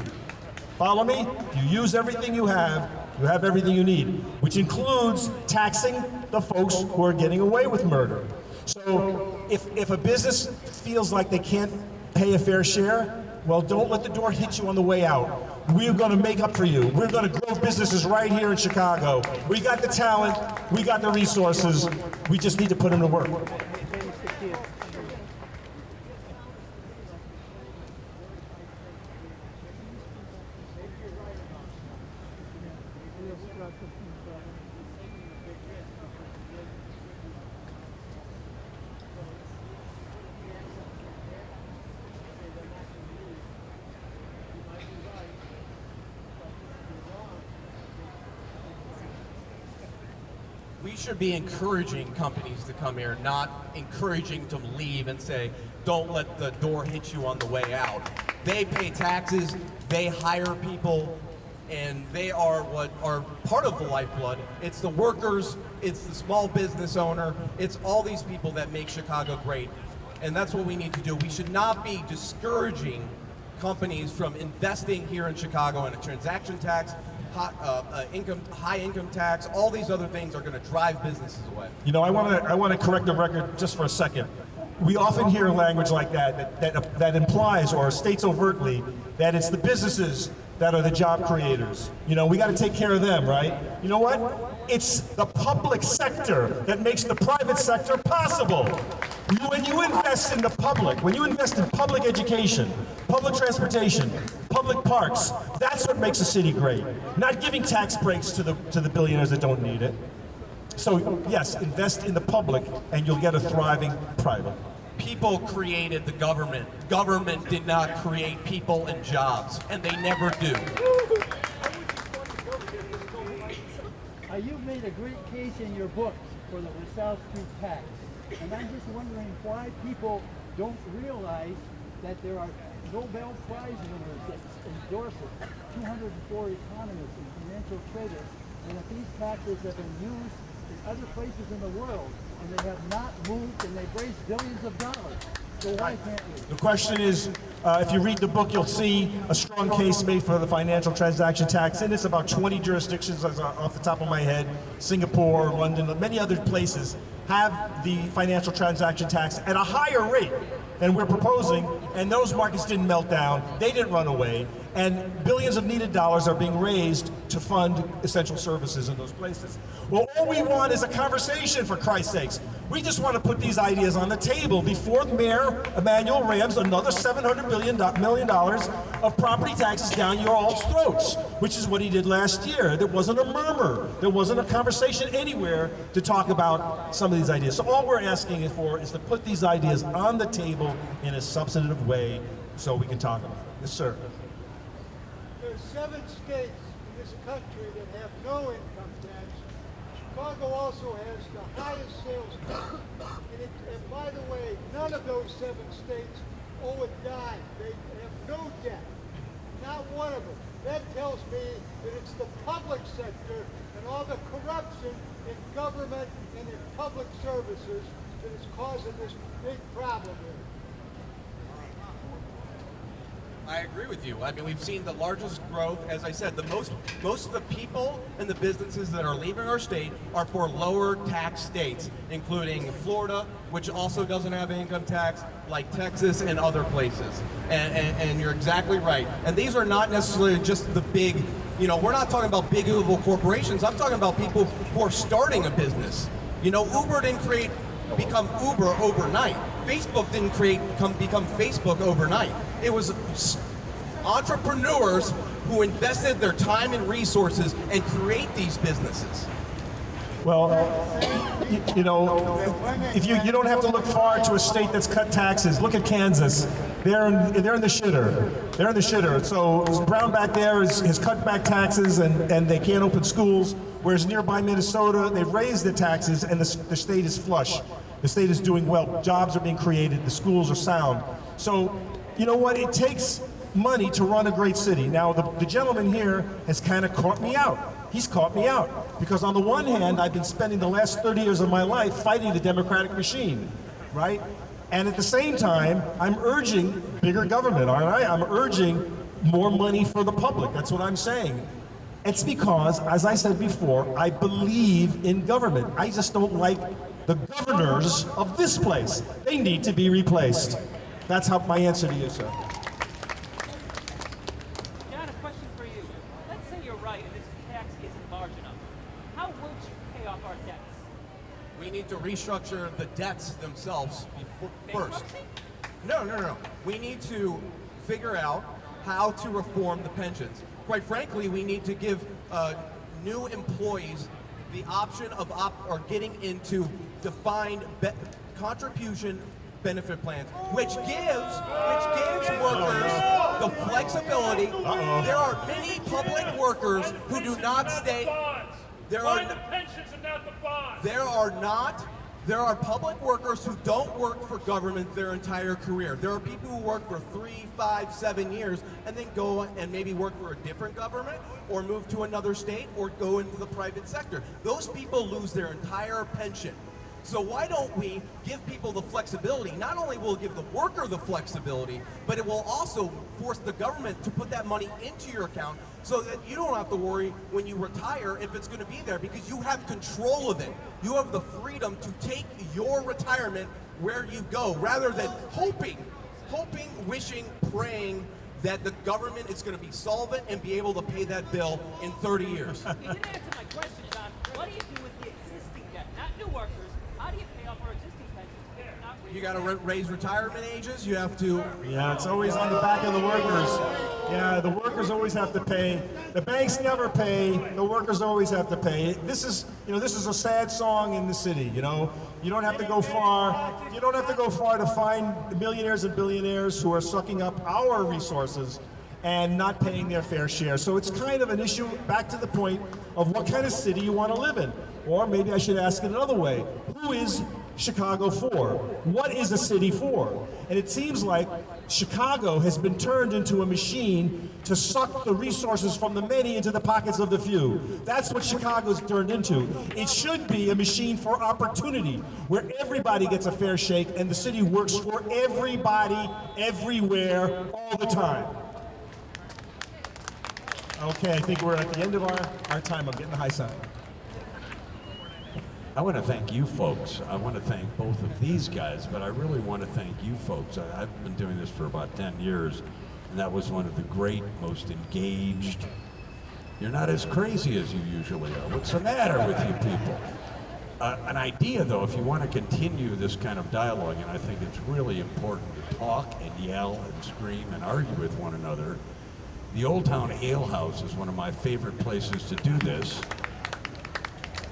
Follow me? If you use everything you have everything you need, which includes taxing the folks who are getting away with murder. So if a business feels like they can't pay a fair share, well, don't let the door hit you on the way out. We're going to make up for you. We're going to grow businesses right here in Chicago. We got the talent, we got the resources, we just need to put them to work. We should be encouraging companies to come here, not encouraging them to leave and say, don't let the door hit you on the way out. They pay taxes, they hire people, and they are what are part of the lifeblood. It's the workers, it's the small business owner, it's all these people that make Chicago great. And that's what we need to do. We should not be discouraging companies from investing here in Chicago in a transaction tax, high income tax. All these other things are going to drive businesses away. You know, I want to correct the record just for a second. We often hear language like that implies or states overtly that it's the businesses that are the job creators. You know, we got to take care of them, right? You know what? It's the public sector that makes the private sector possible. When you invest in the public, when you invest in public education, public transportation, public parks, that's what makes a city great. Not giving tax breaks to the billionaires that don't need it. So yes, invest in the public and you'll get a thriving private. People created the government. Government did not create people and jobs, and they never do. You've made a great case in your book for the LaSalle Street tax. And I'm just wondering why people don't realize that there are Nobel Prize winners that endorse it, 204 economists and financial traders, and if these taxes have been used in other places in the world, and they have not moved, and they've raised billions of dollars. So why can't we? The question is, if you read the book, you'll see a strong case made for the financial transaction tax, and it's about 20 jurisdictions off the top of my head, Singapore, London, many other places have the financial transaction tax at a higher rate than we're proposing, and those markets didn't melt down, they didn't run away, and billions of needed dollars are being raised to fund essential services in those places. Well, all we want is a conversation, for Christ's sakes. We just want to put these ideas on the table before Mayor Emanuel rams another $700 million of property taxes down your all's throats, which is what he did last year. There wasn't a murmur. There wasn't a conversation anywhere to talk about some of these ideas. So all we're asking for is to put these ideas on the table in a substantive way so we can talk about it. Yes, sir. There are 7 states in this country that have no income tax. Chicago also has the highest sales tax. And by the way, none of those 7 states owe a dime. They have no debt. Not one of them. That tells me that it's the public sector and all the corruption in government and in public services that is causing this big problem here. I agree with you. I mean, we've seen the largest growth. As I said, most of the people and the businesses that are leaving our state are for lower tax states, including Florida, which also doesn't have income tax, like Texas and other places. And you're exactly right. And these are not necessarily just the big, we're not talking about big evil corporations. I'm talking about people who are starting a business. Uber didn't become Uber overnight. Facebook didn't become Facebook overnight. It was entrepreneurs who invested their time and resources and create these businesses. Well, if you don't have to look far to a state that's cut taxes. Look at Kansas. They're in the shitter. They're in the shitter. So Brown back there has cut back taxes and they can't open schools. Whereas nearby Minnesota, they've raised the taxes and the state is flush. The state is doing well. Jobs are being created. The schools are sound. So, you know what? It takes money to run a great city. Now, the gentleman here has kind of caught me out. He's caught me out. Because on the one hand, I've been spending the last 30 years of my life fighting the Democratic machine, right? And at the same time, I'm urging bigger government, aren't I? I'm urging more money for the public. That's what I'm saying. It's because, as I said before, I believe in government. I just don't like the governors of this place. They need to be replaced. That's my answer to you, sir. John, a question for you. Let's say you're right and this tax isn't large enough. How would you pay off our debts? We need to restructure the debts themselves first. No. We need to figure out how to reform the pensions. Quite frankly, we need to give new employees the option of getting into defined contribution benefit plans, which gives workers the flexibility. There are many public workers who do not stay. There are public workers who don't work for government their entire career. There are people who work for 3, 5, 7 years and then go and maybe work for a different government or move to another state or go into the private sector. Those people lose their entire pension. So why don't we give people the flexibility? Not only will it give the worker the flexibility, but it will also force the government to put that money into your account so that you don't have to worry when you retire if it's going to be there, because you have control of it. You have the freedom to take your retirement where you go, rather than hoping, wishing, praying that the government is going to be solvent and be able to pay that bill in 30 years. You didn't answer my question, John. What do you do with the existing debt? Not new workers. How do you pay off our existing pensions? You got to raise retirement ages. You have to. Yeah, it's always on the back of the workers. Yeah, the workers always have to pay. The banks never pay. The workers always have to pay. This is a sad song in the city. You don't have to go far. You don't have to go far to find millionaires and billionaires who are sucking up our resources and not paying their fair share. So it's kind of an issue, back to the point of what kind of city you want to live in. Or maybe I should ask it another way. Who is Chicago for? What is a city for? And it seems like Chicago has been turned into a machine to suck the resources from the many into the pockets of the few. That's what Chicago's turned into. It should be a machine for opportunity, where everybody gets a fair shake and the city works for everybody, everywhere, all the time. Okay, I think we're at the end of our time. I'm getting the high sign. I want to thank you folks. I want to thank both of these guys, but I really want to thank you folks. I've been doing this for about 10 years, and that was one of the great, most engaged. You're not as crazy as you usually are. What's the matter with you people? An idea, though, if you want to continue this kind of dialogue, and I think it's really important to talk and yell and scream and argue with one another, the Old Town Ale House is one of my favorite places to do this.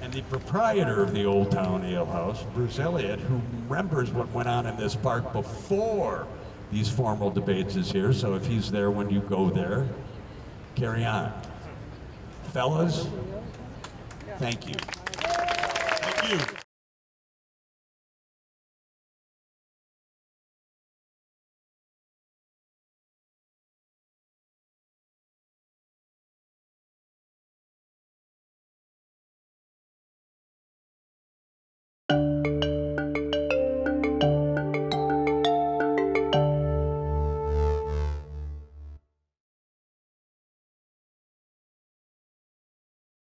And the proprietor of the Old Town Ale House, Bruce Elliott, who remembers what went on in this park before these formal debates, is here. So if he's there when you go there, carry on. Fellas, thank you.